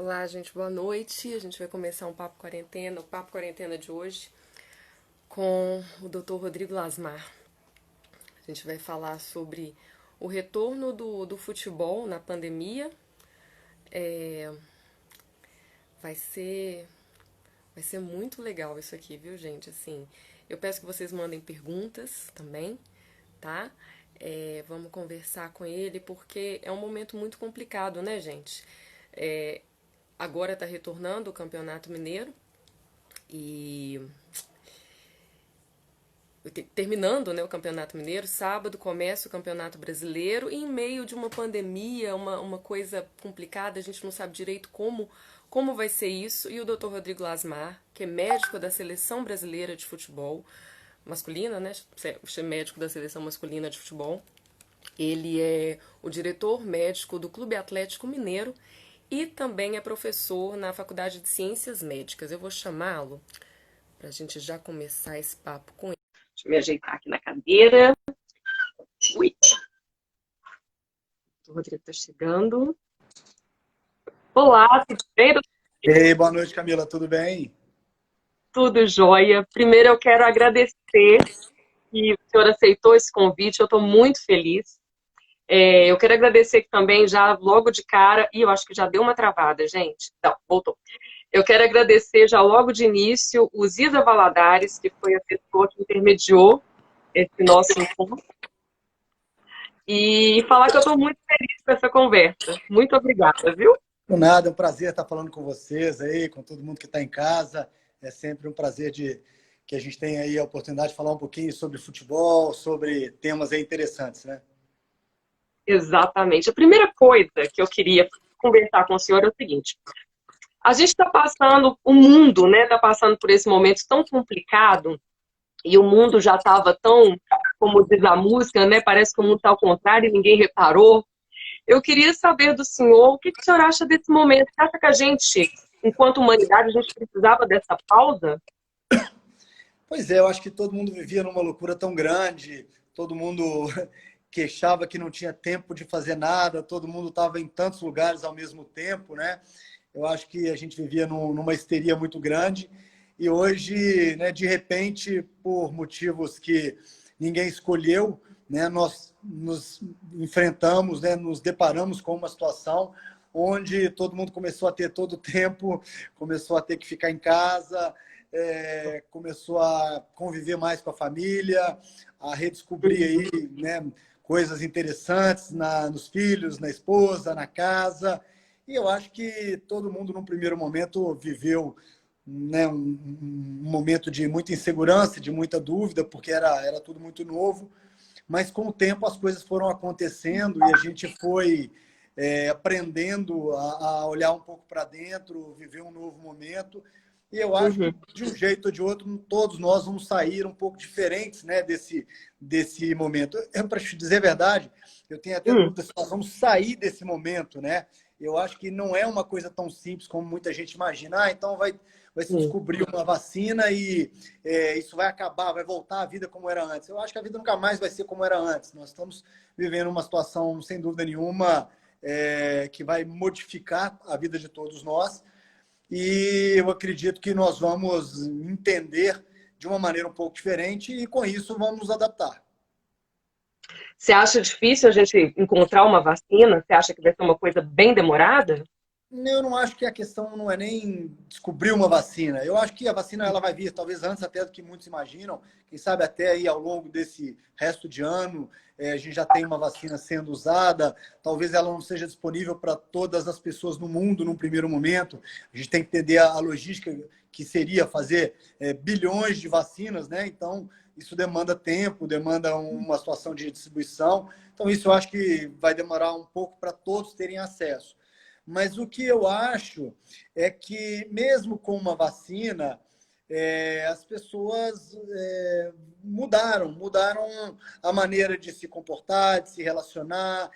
Olá, gente, boa noite. A gente vai começar um Papo Quarentena, o Papo Quarentena de hoje, com o Dr. Rodrigo Lasmar. A gente vai falar sobre o retorno do futebol na pandemia. É, vai ser, vai ser muito legal isso aqui, viu, gente? Assim, eu peço que vocês mandem perguntas também, tá? Vamos conversar com ele, porque é um momento muito complicado, né, gente? É, Agora está retornando o Campeonato Mineiro e terminando, né, o Campeonato Mineiro, sábado começa o Campeonato Brasileiro e em meio de uma pandemia, uma coisa complicada, a gente não sabe direito como vai ser isso. E o Dr. Rodrigo Lasmar, que é médico da Seleção Brasileira de Futebol masculina, né, médico da Seleção Masculina de Futebol, ele é o diretor médico do Clube Atlético Mineiro e também é professor na Faculdade de Ciências Médicas. Eu vou chamá-lo para a gente já começar esse papo com ele. Deixa eu me ajeitar aqui na cadeira. Ui, o Rodrigo está chegando. Olá, tudo bem? Ei, boa noite, Camila, tudo bem? Tudo jóia. Primeiro eu quero agradecer que o senhor aceitou esse convite, eu estou muito feliz. Eu quero agradecer também já logo de cara, e eu acho que já deu uma travada, gente. Não, voltou. Eu quero agradecer já logo de início o Ziza Valadares, que foi a pessoa que intermediou esse nosso encontro, e falar que eu estou muito feliz com essa conversa. Muito obrigada, viu? Por nada, é um prazer estar falando com vocês aí, com todo mundo que está em casa. É sempre um prazer que a gente tenha aí a oportunidade de falar um pouquinho sobre futebol, sobre temas aí interessantes, né? Exatamente. A primeira coisa que eu queria conversar com o senhor é o seguinte: a gente está passando, o mundo, né, está passando por esse momento tão complicado, e o mundo já estava tão, como diz a música, né, parece que o mundo está ao contrário e ninguém reparou. Eu queria saber do senhor, o que o senhor acha desse momento? Você acha que a gente, enquanto humanidade, a gente precisava dessa pausa? Pois é, eu acho que todo mundo vivia numa loucura tão grande, todo mundo queixava que não tinha tempo de fazer nada, todo mundo estava em tantos lugares ao mesmo tempo, né? Eu acho que a gente vivia numa histeria muito grande e hoje, né, de repente, por motivos que ninguém escolheu, né, nós nos enfrentamos, né, nos deparamos com uma situação onde todo mundo começou a ter todo o tempo, começou a ter que ficar em casa, começou a conviver mais com a família, a redescobrir aí, né, coisas interessantes nos filhos, na esposa, na casa. E eu acho que todo mundo, num primeiro momento, viveu, né, um momento de muita insegurança, de muita dúvida, porque era tudo muito novo. Mas, com o tempo, as coisas foram acontecendo e a gente foi aprendendo a olhar um pouco para dentro, viver um novo momento. E eu acho que, Uhum. de um jeito ou de outro, todos nós vamos sair um pouco diferentes, né, desse momento. Para te dizer a verdade, eu tenho até Hum, dúvida se nós vamos sair desse momento, né? Eu acho que não é uma coisa tão simples como muita gente imagina. Então vai se sim. descobrir uma vacina e isso vai acabar, vai voltar à vida como era antes. Eu acho que a vida nunca mais vai ser como era antes. Nós estamos vivendo uma situação, sem dúvida nenhuma, que vai modificar a vida de todos nós. E eu acredito que nós vamos entender de uma maneira um pouco diferente e, com isso, vamos nos adaptar. Você acha difícil a gente encontrar uma vacina? Você acha que vai ser uma coisa bem demorada? Eu não acho que a questão não é nem descobrir uma vacina. Eu acho que a vacina ela vai vir talvez antes até do que muitos imaginam. Quem sabe até aí ao longo desse resto de ano a gente já tem uma vacina sendo usada. Talvez ela não seja disponível para todas as pessoas no mundo num primeiro momento. A gente tem que entender a logística que seria fazer bilhões de vacinas, né? Então isso demanda tempo, demanda uma situação de distribuição. Então isso eu acho que vai demorar um pouco para todos terem acesso. Mas o que eu acho é que, mesmo com uma vacina, as pessoas mudaram a maneira de se comportar, de se relacionar,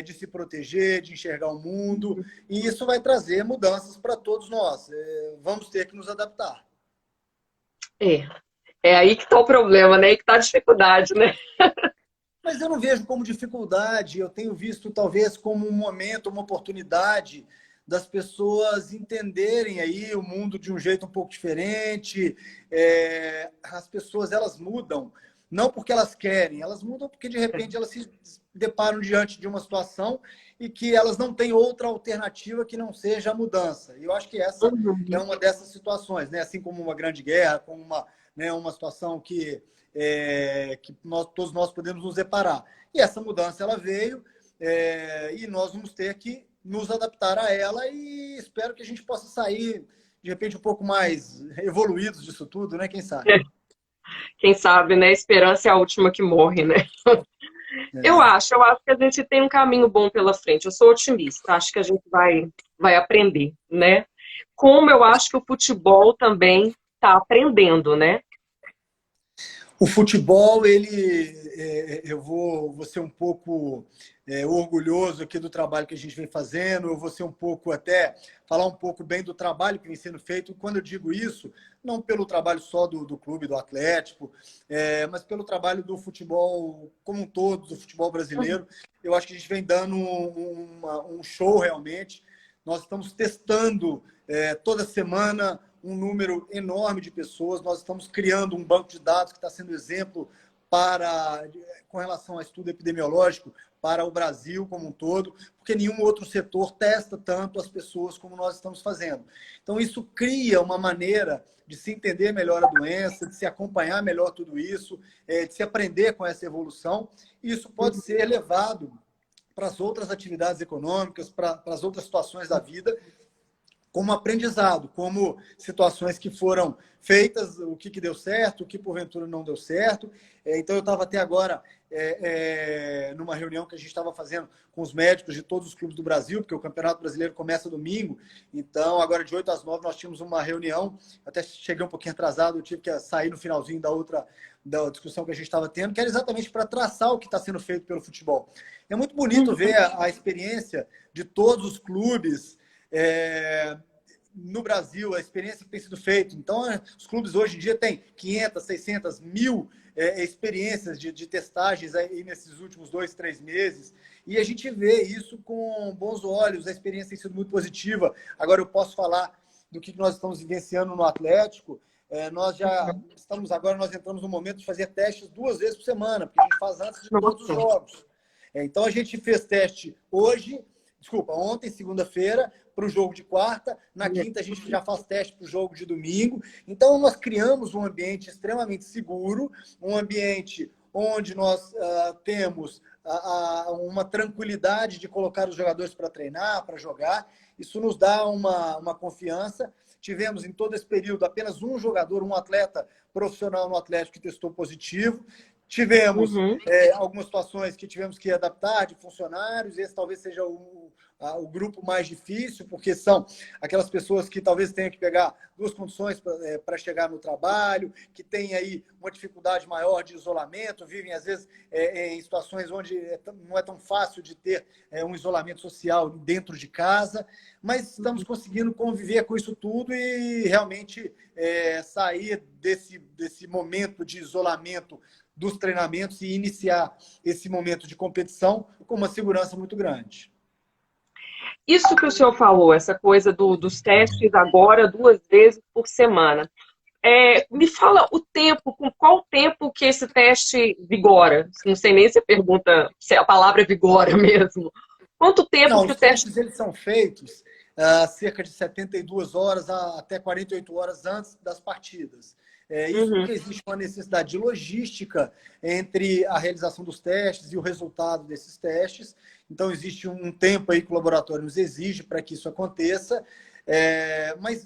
de se proteger, de enxergar o mundo, e isso vai trazer mudanças para todos nós. Vamos ter que nos adaptar. É, é aí que está o problema, né? Aí que está a dificuldade, né? Mas eu não vejo como dificuldade, eu tenho visto talvez como um momento, uma oportunidade das pessoas entenderem aí o mundo de um jeito um pouco diferente. As pessoas, elas mudam, não porque elas querem, elas mudam porque, de repente, elas se deparam diante de uma situação e que elas não têm outra alternativa que não seja a mudança. E eu acho que essa é Uhum. uma dessas situações, né? Assim como uma grande guerra, como uma situação que todos nós podemos nos deparar. E essa mudança, ela veio, e nós vamos ter que nos adaptar a ela, e espero que a gente possa sair, de repente, um pouco mais evoluídos disso tudo, né? Quem sabe? Quem sabe, né? Esperança é a última que morre, né? Eu acho que a gente tem um caminho bom pela frente. Eu sou otimista, acho que a gente vai aprender, né? Como eu acho que o futebol também está aprendendo, né? O futebol, eu vou ser um pouco orgulhoso aqui do trabalho que a gente vem fazendo, eu vou ser um pouco até, falar um pouco bem do trabalho que vem sendo feito. Quando eu digo isso, não pelo trabalho só do clube, do Atlético, mas pelo trabalho do futebol como um todo, do futebol brasileiro. Eu acho que a gente vem dando um show realmente. Nós estamos testando toda semana um número enorme de pessoas. Nós estamos criando um banco de dados que está sendo exemplo com relação ao estudo epidemiológico para o Brasil como um todo, porque nenhum outro setor testa tanto as pessoas como nós estamos fazendo. Então, isso cria uma maneira de se entender melhor a doença, de se acompanhar melhor tudo isso, de se aprender com essa evolução. E isso pode ser levado para as outras atividades econômicas, para as outras situações da vida, como aprendizado, como situações que foram feitas, o que deu certo, o que porventura não deu certo. Então, eu estava até agora numa reunião que a gente estava fazendo com os médicos de todos os clubes do Brasil, porque o Campeonato Brasileiro começa domingo. Então, agora de 8 às 9 nós tínhamos uma reunião, até cheguei um pouquinho atrasado, eu tive que sair no finalzinho da discussão que a gente estava tendo, que era exatamente para traçar o que está sendo feito pelo futebol. É muito bonito ver a experiência de todos os clubes, no Brasil, a experiência que tem sido feita. Então, os clubes hoje em dia têm 500, 600, 1.000 experiências de testagens aí nesses últimos 2, 3 meses. E a gente vê isso com bons olhos, a experiência tem sido muito positiva. Agora, eu posso falar do que nós estamos vivenciando no Atlético. Nós já estamos agora, nós entramos no momento de fazer testes 2 vezes por semana, porque a gente faz antes de todos os Nossa. jogos. Então, a gente fez teste ontem, segunda-feira, para o jogo de quarta. Na quinta, a gente já faz teste para o jogo de domingo. Então, nós criamos um ambiente extremamente seguro, um ambiente onde nós temos uma tranquilidade de colocar os jogadores para treinar, para jogar. Isso nos dá uma confiança. Tivemos, em todo esse período, apenas um jogador, um atleta profissional no Atlético que testou positivo. Tivemos algumas situações que tivemos que adaptar de funcionários. Esse talvez seja o grupo mais difícil, porque são aquelas pessoas que talvez tenham que pegar 2 condições para chegar no trabalho, que têm aí uma dificuldade maior de isolamento, vivem, às vezes, em situações onde não é tão fácil de ter um isolamento social dentro de casa, mas estamos conseguindo conviver com isso tudo e realmente sair desse momento de isolamento dos treinamentos e iniciar esse momento de competição com uma segurança muito grande. Isso que o senhor falou, essa coisa dos testes agora 2 vezes por semana. Me fala o tempo, com qual tempo que esse teste vigora? Não sei nem se a pergunta, se a palavra é vigora mesmo. Quanto tempo Não, que os o teste... testes eles são feitos cerca de 72 horas até 48 horas antes das partidas. Isso porque existe uma necessidade de logística entre a realização dos testes e o resultado desses testes. Então, existe um tempo aí que o laboratório nos exige para que isso aconteça. Mas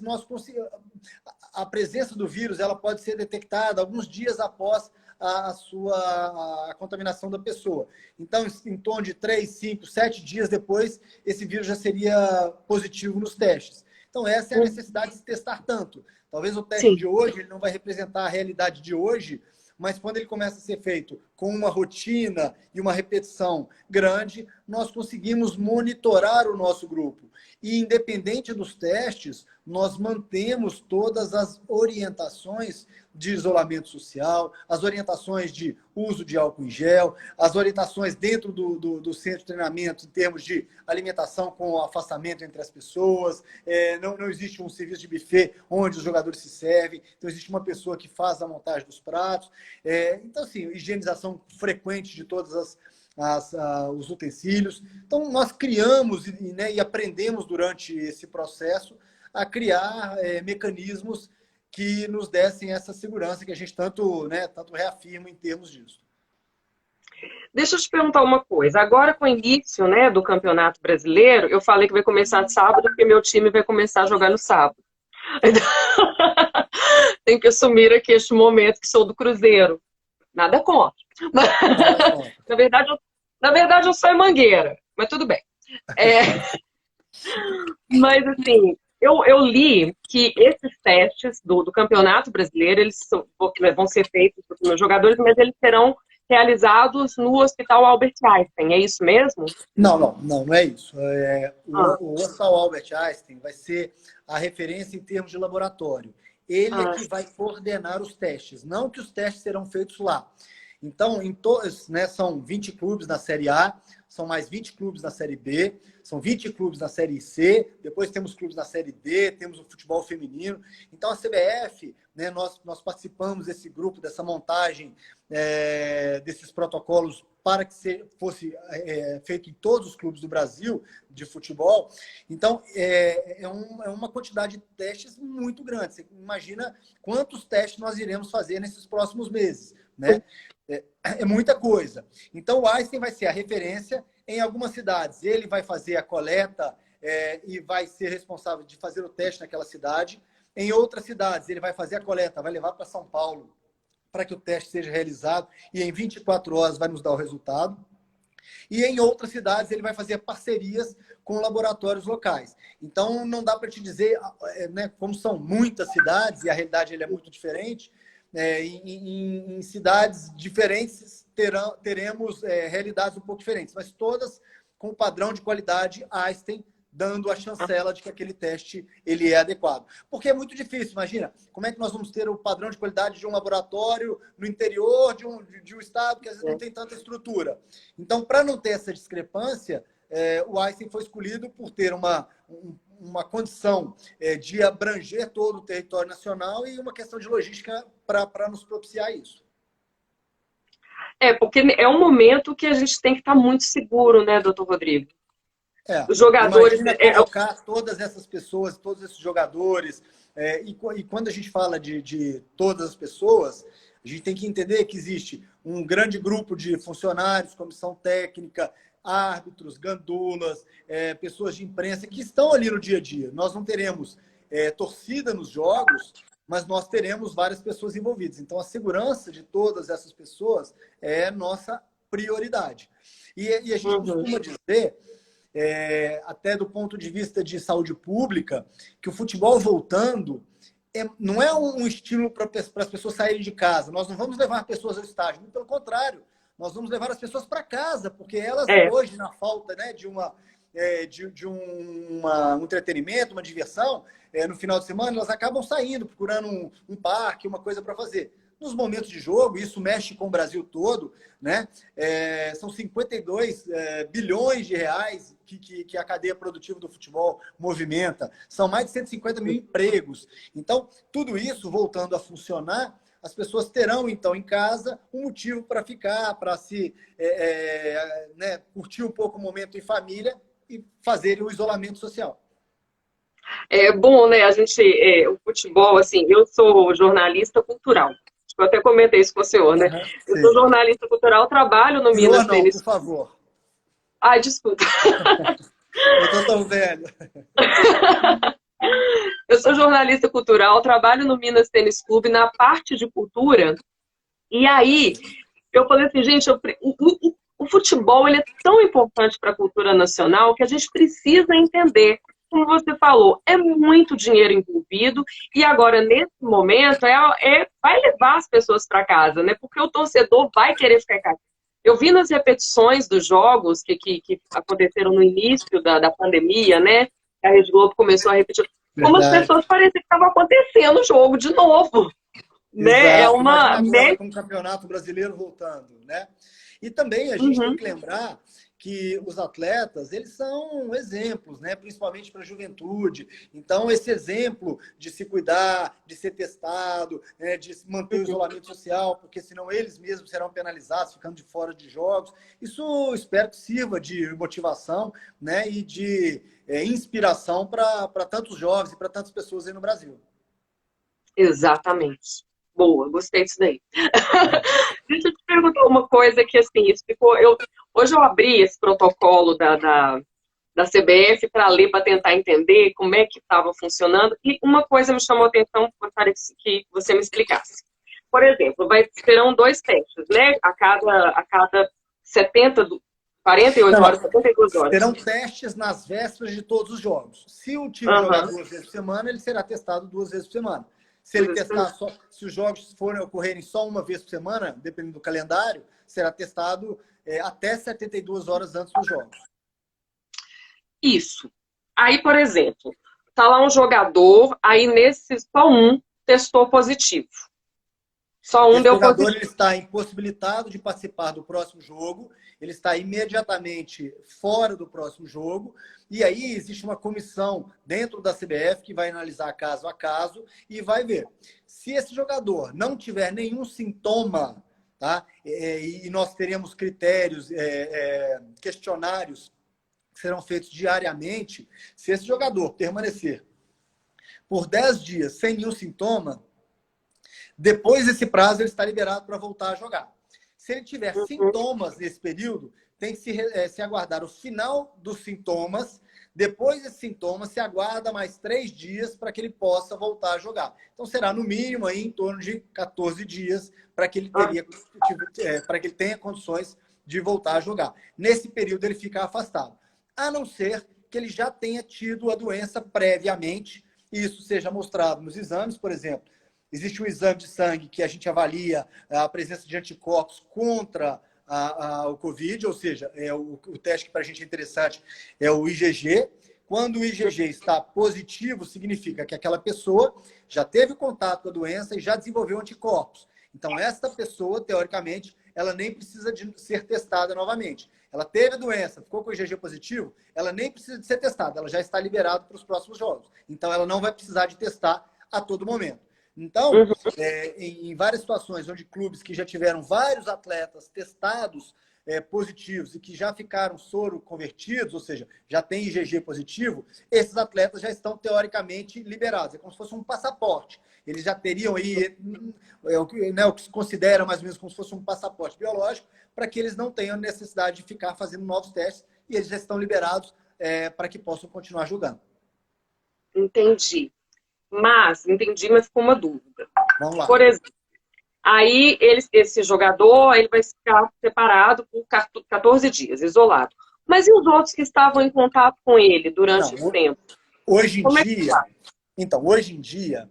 a presença do vírus ela pode ser detectada alguns dias após a contaminação da pessoa. Então, em torno de 3, 5, 7 dias depois, esse vírus já seria positivo nos testes. Então, essa é a necessidade de se testar tanto. Talvez o teste de hoje ele não vai representar a realidade de hoje, mas quando ele começa a ser feito com uma rotina e uma repetição grande, nós conseguimos monitorar o nosso grupo. E, independente dos testes, nós mantemos todas as orientações de isolamento social, as orientações de uso de álcool em gel, as orientações dentro do centro de treinamento em termos de alimentação com afastamento entre as pessoas, não existe um serviço de buffet onde os jogadores se servem, então existe uma pessoa que faz a montagem dos pratos. Então, assim, higienização frequente de todos os utensílios. Então, nós criamos e aprendemos durante esse processo a criar mecanismos que nos dessem essa segurança que a gente tanto reafirma em termos disso. Deixa eu te perguntar uma coisa. Agora, com o início, né, do Campeonato Brasileiro, eu falei que vai começar sábado, porque meu time vai começar a jogar no sábado. Tem que assumir aqui este momento que sou do Cruzeiro. Nada contra. Na verdade, eu sou em Mangueira, mas tudo bem. Mas, assim, eu li que esses testes do Campeonato Brasileiro, eles vão ser feitos nos jogadores, mas eles serão realizados no Hospital Albert Einstein. É isso mesmo? Não é isso. O Hospital Albert Einstein vai ser a referência em termos de laboratório. Ele é que vai coordenar os testes, não que os testes serão feitos lá. Então, são 20 clubes na Série A, são mais 20 clubes na Série B, são 20 clubes na Série C, depois temos clubes na Série D, temos o futebol feminino. Então, a CBF, né, nós participamos desse grupo, dessa montagem, desses protocolos para que fosse feito em todos os clubes do Brasil de futebol. Então, é uma quantidade de testes muito grande. Você imagina quantos testes nós iremos fazer nesses próximos meses, né? É muita coisa. Então, o Einstein vai ser a referência em algumas cidades. Ele vai fazer a coleta e vai ser responsável de fazer o teste naquela cidade. Em outras cidades, ele vai fazer a coleta, vai levar para São Paulo para que o teste seja realizado e em 24 horas vai nos dar o resultado. E em outras cidades, ele vai fazer parcerias com laboratórios locais. Então, não dá para te dizer, né, como são muitas cidades, e a realidade é muito diferente, em cidades diferentes teremos realidades um pouco diferentes, mas todas com o padrão de qualidade Einstein, dando a chancela de que aquele teste ele é adequado. Porque é muito difícil, imagina, como é que nós vamos ter o padrão de qualidade de um laboratório no interior de um estado que às vezes não tem tanta estrutura. Então, para não ter essa discrepância, o Einstein foi escolhido por ter uma condição de abranger todo o território nacional e uma questão de logística para nos propiciar isso. Porque é um momento que a gente tem que estar muito seguro, né, doutor Rodrigo? Os jogadores... colocar todas essas pessoas, todos esses jogadores, e quando a gente fala de todas as pessoas, a gente tem que entender que existe um grande grupo de funcionários, comissão técnica, árbitros, gandulas, pessoas de imprensa que estão ali no dia a dia. Nós não teremos torcida nos jogos, mas nós teremos várias pessoas envolvidas. Então, a segurança de todas essas pessoas é nossa prioridade. E a gente costuma dizer, até do ponto de vista de saúde pública, que o futebol voltando não é um estímulo para as pessoas saírem de casa. Nós não vamos levar pessoas ao estádio, muito pelo contrário. Nós vamos levar as pessoas para casa, porque elas hoje, na falta, né, de um entretenimento, uma diversão, no final de semana, elas acabam saindo, procurando um parque, uma coisa para fazer. Nos momentos de jogo, isso mexe com o Brasil todo, né? São 52 bilhões de reais que a cadeia produtiva do futebol movimenta. São mais de 150 mil empregos. Então, tudo isso, voltando a funcionar, as pessoas terão, então, em casa, um motivo para ficar, para se curtir um pouco o momento em família e fazer o isolamento social. É bom, né? O futebol, assim, eu sou jornalista cultural. Eu até comentei isso com o senhor, né? Eu sou jornalista cultural, trabalho no Minas Tênis. Por favor. Ai, desculpa. Eu tô tão velho. Eu sou jornalista cultural, trabalho no Minas Tênis Clube na parte de cultura. E aí, eu falei assim, gente, o futebol ele é tão importante para a cultura nacional que a gente precisa entender. Como você falou, é muito dinheiro envolvido e agora, nesse momento, vai levar as pessoas para casa, né? Porque o torcedor vai querer ficar em casa. Eu vi nas repetições dos jogos que aconteceram no início da pandemia, né? A Rede Globo começou a repetir. Como as Verdade. pessoas pareciam que estava acontecendo o jogo de novo, né? É Exato. Imagina uma... agora com o Campeonato Brasileiro voltando, né? E também a gente tem Uhum. que lembrar que os atletas, eles são exemplos, né? Principalmente para a juventude. Então, esse exemplo de se cuidar, de ser testado, né? De manter o isolamento social, porque senão eles mesmos serão penalizados, ficando de fora de jogos. Isso espero que sirva de motivação, né? E de inspiração para tantos jovens e para tantas pessoas aí no Brasil. Exatamente. Boa, gostei disso daí. Deixa eu te perguntar uma coisa que, assim, isso ficou... Hoje eu abri esse protocolo da CBF para ler, para tentar entender como é que estava funcionando, e uma coisa me chamou a atenção, gostaria que você me explicasse. Por exemplo, serão 2 testes, né? A cada 48 Não, horas, não. 72 horas. Serão testes nas vésperas de todos os jogos. Se o time jogar Aham. 2 vezes por semana, ele será testado 2 vezes por semana. Se ele testar só, se os jogos forem ocorrerem só uma vez por semana, dependendo do calendário, será testado até 72 horas antes dos jogos. Isso. Aí, por exemplo, tá lá um jogador, aí nesse só um testou positivo. Só um Esse deu jogador ele positivo. está impossibilitado de participar do próximo jogo, ele está imediatamente fora do próximo jogo, e aí existe uma comissão dentro da CBF que vai analisar caso a caso e vai ver. Se esse jogador não tiver nenhum sintoma, tá? E nós teremos critérios, questionários que serão feitos diariamente, se esse jogador permanecer por 10 dias sem nenhum sintoma, depois desse prazo, ele está liberado para voltar a jogar. Se ele tiver sintomas nesse período, tem que se aguardar o final dos sintomas. Depois desses sintomas, se aguarda mais 3 dias para que ele possa voltar a jogar. Então, será no mínimo aí, em torno de 14 dias para que para que ele tenha condições de voltar a jogar. Nesse período, ele fica afastado. A não ser que ele já tenha tido a doença previamente, e isso seja mostrado nos exames, por exemplo. Existe um exame de sangue que a gente avalia a presença de anticorpos contra o Covid, ou seja, o teste que para a gente é interessante é o IgG. Quando o IgG está positivo, significa que aquela pessoa já teve contato com a doença e já desenvolveu anticorpos. Então, esta pessoa, teoricamente, ela nem precisa de ser testada novamente. Ela teve a doença, ficou com o IgG positivo, ela nem precisa de ser testada, ela já está liberada para os próximos jogos. Então, ela não vai precisar de testar a todo momento. Então, em várias situações onde clubes que já tiveram vários atletas testados positivos e que já ficaram soro convertidos, ou seja, já tem IgG positivo, esses atletas já estão teoricamente liberados. É como se fosse um passaporte. Eles já teriam aí o que se considera mais ou menos como se fosse um passaporte biológico, para que eles não tenham necessidade de ficar fazendo novos testes e eles já estão liberados para que possam continuar jogando. Entendi, mas ficou uma dúvida. Vamos lá. Por exemplo, aí esse jogador ele vai ficar separado por 14 dias, isolado. Mas e os outros que estavam em contato com ele durante esse tempo? Hoje em Como é que dia, faz? então, hoje em dia,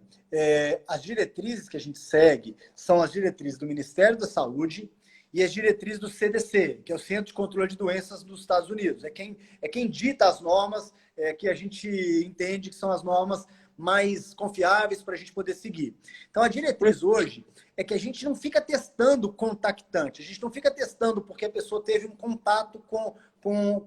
as diretrizes que a gente segue são as diretrizes do Ministério da Saúde e as diretrizes do CDC, que é o Centro de Controle de Doenças dos Estados Unidos. É quem dita as normas que a gente entende que são as normas mais confiáveis para a gente poder seguir. Então, a diretriz hoje é que a gente não fica testando contactante, a gente não fica testando porque a pessoa teve um contato com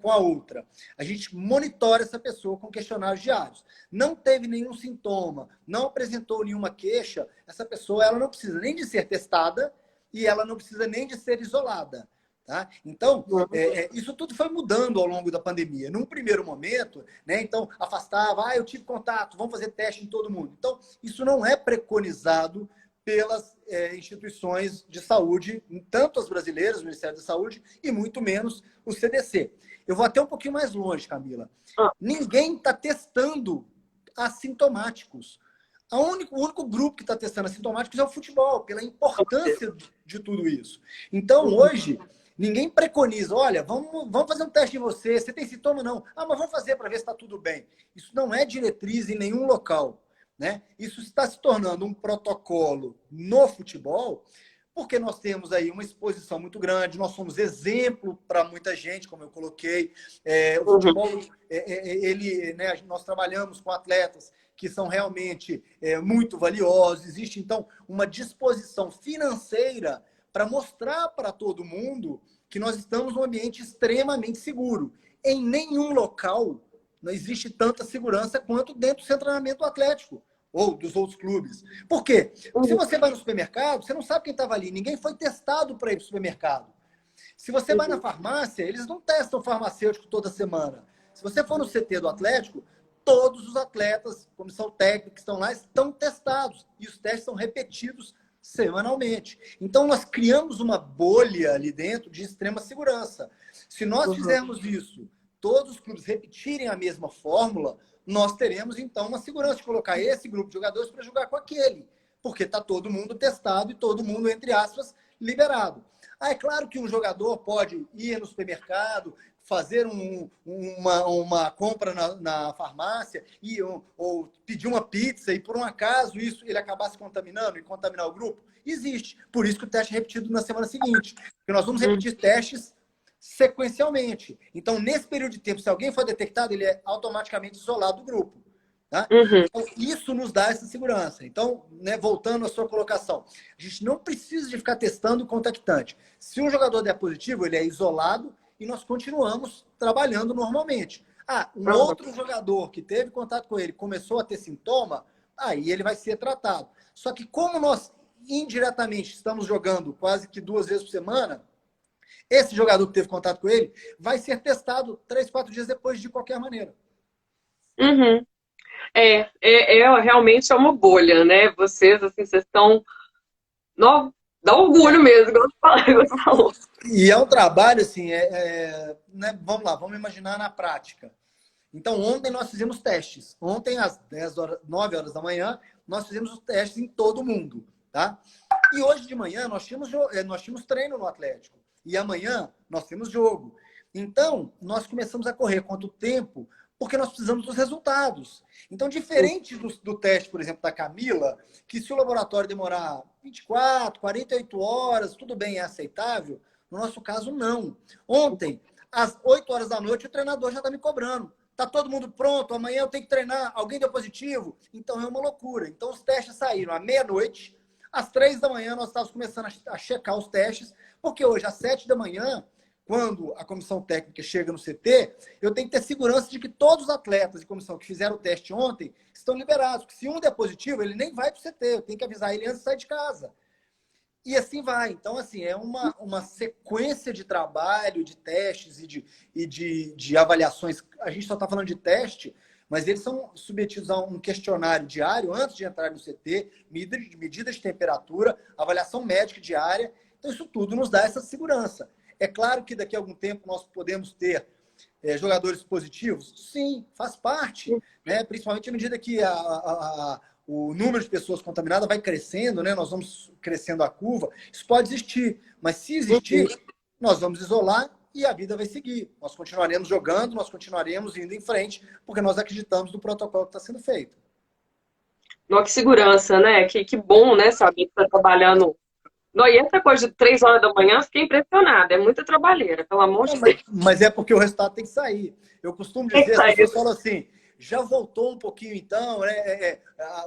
a outra. A gente monitora essa pessoa com questionários diários. Não teve nenhum sintoma, não apresentou nenhuma queixa, essa pessoa ela não precisa nem de ser testada e ela não precisa nem de ser isolada. Tá? Então, isso tudo foi mudando ao longo da pandemia. Num primeiro momento, né, então, afastava, eu tive contato, vamos fazer teste em todo mundo. Então, isso não é preconizado pelas instituições de saúde, tanto as brasileiras, o Ministério da Saúde, e muito menos o CDC. Eu vou até um pouquinho mais longe, Camila. Ninguém está testando assintomáticos. O único grupo que está testando assintomáticos é o futebol, pela importância de tudo isso. Então, hoje, ninguém preconiza, olha, vamos fazer um teste em você, você tem sintoma? Não. Mas vamos fazer para ver se está tudo bem. Isso não é diretriz em nenhum local. Né? Isso está se tornando um protocolo no futebol, porque nós temos aí uma exposição muito grande, nós somos exemplo para muita gente, como eu coloquei. O futebol, né, nós trabalhamos com atletas que são realmente muito valiosos. Existe, então, uma disposição financeira para mostrar para todo mundo que nós estamos num ambiente extremamente seguro. Em nenhum local não existe tanta segurança quanto dentro do seu treinamento atlético ou dos outros clubes. Por quê? Se você vai no supermercado, você não sabe quem estava ali. Ninguém foi testado para ir para o supermercado. Se você vai na farmácia, eles não testam farmacêutico toda semana. Se você for no CT do Atlético, todos os atletas, comissão técnica que estão lá, estão testados. E os testes são repetidos semanalmente. Então, nós criamos uma bolha ali dentro de extrema segurança. Se nós fizermos isso, todos os clubes repetirem a mesma fórmula, nós teremos, então, uma segurança de colocar esse grupo de jogadores para jogar com aquele. Porque está todo mundo testado e todo mundo, entre aspas, liberado. É claro que um jogador pode ir no supermercado, fazer uma compra na farmácia ou pedir uma pizza e, por um acaso, ele acabar se contaminando e contaminar o grupo. Existe. Por isso que o teste é repetido na semana seguinte. Porque nós vamos repetir testes sequencialmente. Então, nesse período de tempo, se alguém for detectado, ele é automaticamente isolado do grupo. Tá? Então, isso nos dá essa segurança. Então, né, voltando à sua colocação, a gente não precisa de ficar testando o contactante. Se um jogador der positivo, ele é isolado e nós continuamos trabalhando normalmente. Um outro jogador que teve contato com ele começou a ter sintoma, aí ele vai ser tratado. Só que como nós indiretamente estamos jogando quase que 2 vezes por semana, esse jogador que teve contato com ele vai ser testado 3, 4 dias depois de qualquer maneira. Realmente é uma bolha, né? Vocês, assim, vocês estão... Dá orgulho mesmo, igual você falou. E é um trabalho, assim, né? Vamos lá, vamos imaginar na prática. Então, ontem nós fizemos testes. Ontem, às 9 horas da manhã, nós fizemos os testes em todo mundo, tá? E hoje de manhã nós tínhamos treino no Atlético. E amanhã nós temos jogo. Então, nós começamos a correr quanto tempo, porque nós precisamos dos resultados. Então, diferente do teste, por exemplo, da Camila, que se o laboratório demorar 24, 48 horas, tudo bem, é aceitável. No nosso caso, não. Ontem, às 8 horas da noite, o treinador já está me cobrando. Está todo mundo pronto, amanhã eu tenho que treinar, alguém deu positivo? Então, é uma loucura. Então, os testes saíram à meia-noite. Às 3 da manhã, nós estávamos começando a checar os testes, porque hoje, às 7 da manhã, quando a comissão técnica chega no CT, eu tenho que ter segurança de que todos os atletas de comissão que fizeram o teste ontem estão liberados. Porque se um der positivo, ele nem vai para o CT. Eu tenho que avisar ele antes de sair de casa. E assim vai. Então, assim, é uma sequência de trabalho, de testes e de avaliações. A gente só está falando de teste, mas eles são submetidos a um questionário diário antes de entrar no CT, medida de temperatura, avaliação médica diária. Então, isso tudo nos dá essa segurança. É claro que daqui a algum tempo nós podemos ter jogadores positivos? Sim, faz parte. Né? Principalmente à medida que o número de pessoas contaminadas vai crescendo, né? Nós vamos crescendo a curva. Isso pode existir, mas se existir, nós vamos isolar e a vida vai seguir. Nós continuaremos jogando, nós continuaremos indo em frente, porque nós acreditamos no protocolo que está sendo feito. Nossa, que segurança, né? Que bom, né? Saber que está trabalhando... Não, e essa coisa de 3 horas da manhã, fiquei impressionada. É muita trabalheira, pelo amor de Deus. Mas é porque o resultado tem que sair. Eu costumo dizer, as pessoas falam assim, já voltou um pouquinho então, né?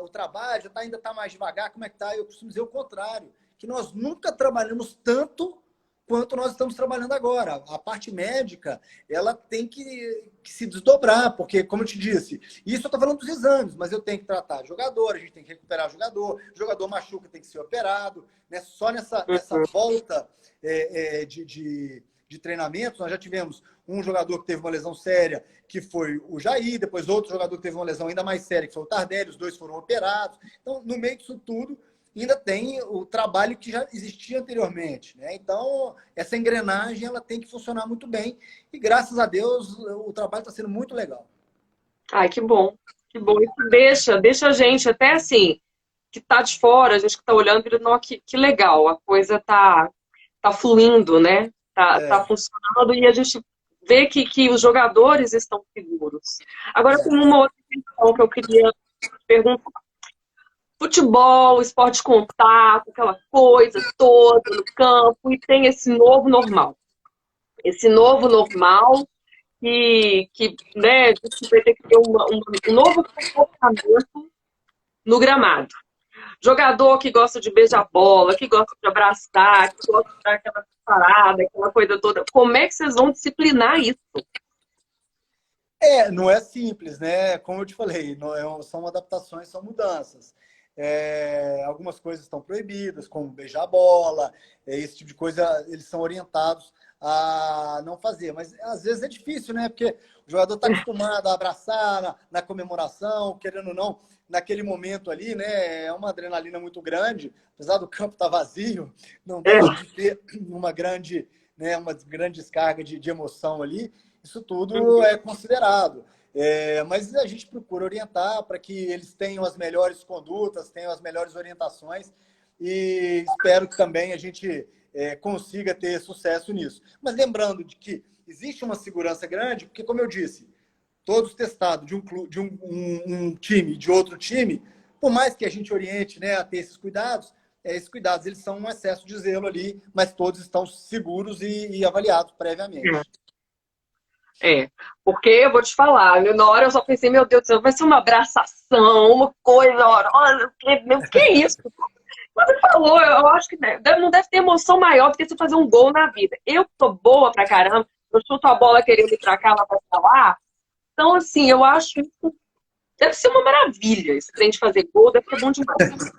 O trabalho ainda está mais devagar, como é que está? Eu costumo dizer o contrário, que nós nunca trabalhamos tanto quanto nós estamos trabalhando agora. A parte médica, ela tem que se desdobrar, porque, como eu te disse, isso eu estou falando dos exames, mas eu tenho que tratar jogador, a gente tem que recuperar o jogador machuca, tem que ser operado, né? Só nessa volta de treinamento, nós já tivemos um jogador que teve uma lesão séria, que foi o Jair, depois outro jogador que teve uma lesão ainda mais séria, que foi o Tardelli, os dois foram operados. Então, no meio disso tudo, ainda tem o trabalho que já existia anteriormente, né? Então, essa engrenagem ela tem que funcionar muito bem e, graças a Deus, o trabalho está sendo muito legal. Ai, que bom. Que bom. Isso deixa a gente até assim, que está de fora, a gente que está olhando, que legal, a coisa tá fluindo, né? Tá funcionando e a gente vê que os jogadores estão seguros. Agora, tem uma outra questão que eu queria perguntar. futebol, esporte de contato, aquela coisa toda no campo, e tem esse novo normal. Esse novo normal que né, a gente vai ter que ter um novo comportamento no gramado. Jogador que gosta de beijar bola, que gosta de abraçar, que gosta de dar aquela parada, aquela coisa toda. Como é que vocês vão disciplinar isso? Não é simples, né? Como eu te falei, não são adaptações, são mudanças. Algumas coisas estão proibidas, como beijar a bola, esse tipo de coisa, eles são orientados a não fazer. Mas às vezes é difícil, né? Porque o jogador está acostumado a abraçar na comemoração, querendo ou não, naquele momento ali, né? É uma adrenalina muito grande, apesar do campo estar vazio, não deixa de ter uma grande, né, uma grande descarga de emoção ali. Isso tudo é considerado. Mas a gente procura orientar para que eles tenham as melhores condutas, tenham as melhores orientações e espero que também a gente consiga ter sucesso nisso. Mas lembrando de que existe uma segurança grande, porque, como eu disse, todos testados de um time e de outro time, por mais que a gente oriente, né, a ter esses cuidados eles são um excesso de zelo ali, mas todos estão seguros e avaliados previamente. Porque eu vou te falar, na hora eu só pensei, meu Deus do céu, vai ser uma abraçação, uma coisa horrorosa, que é isso? Quando ele falou, eu acho que não deve ter emoção maior do que você fazer um gol na vida. Eu tô boa pra caramba, eu chuto a bola querendo ir pra cá, ela vai pra lá. Então, assim, eu acho isso deve ser uma maravilha, esse trem de fazer gol, deve ser bom demais.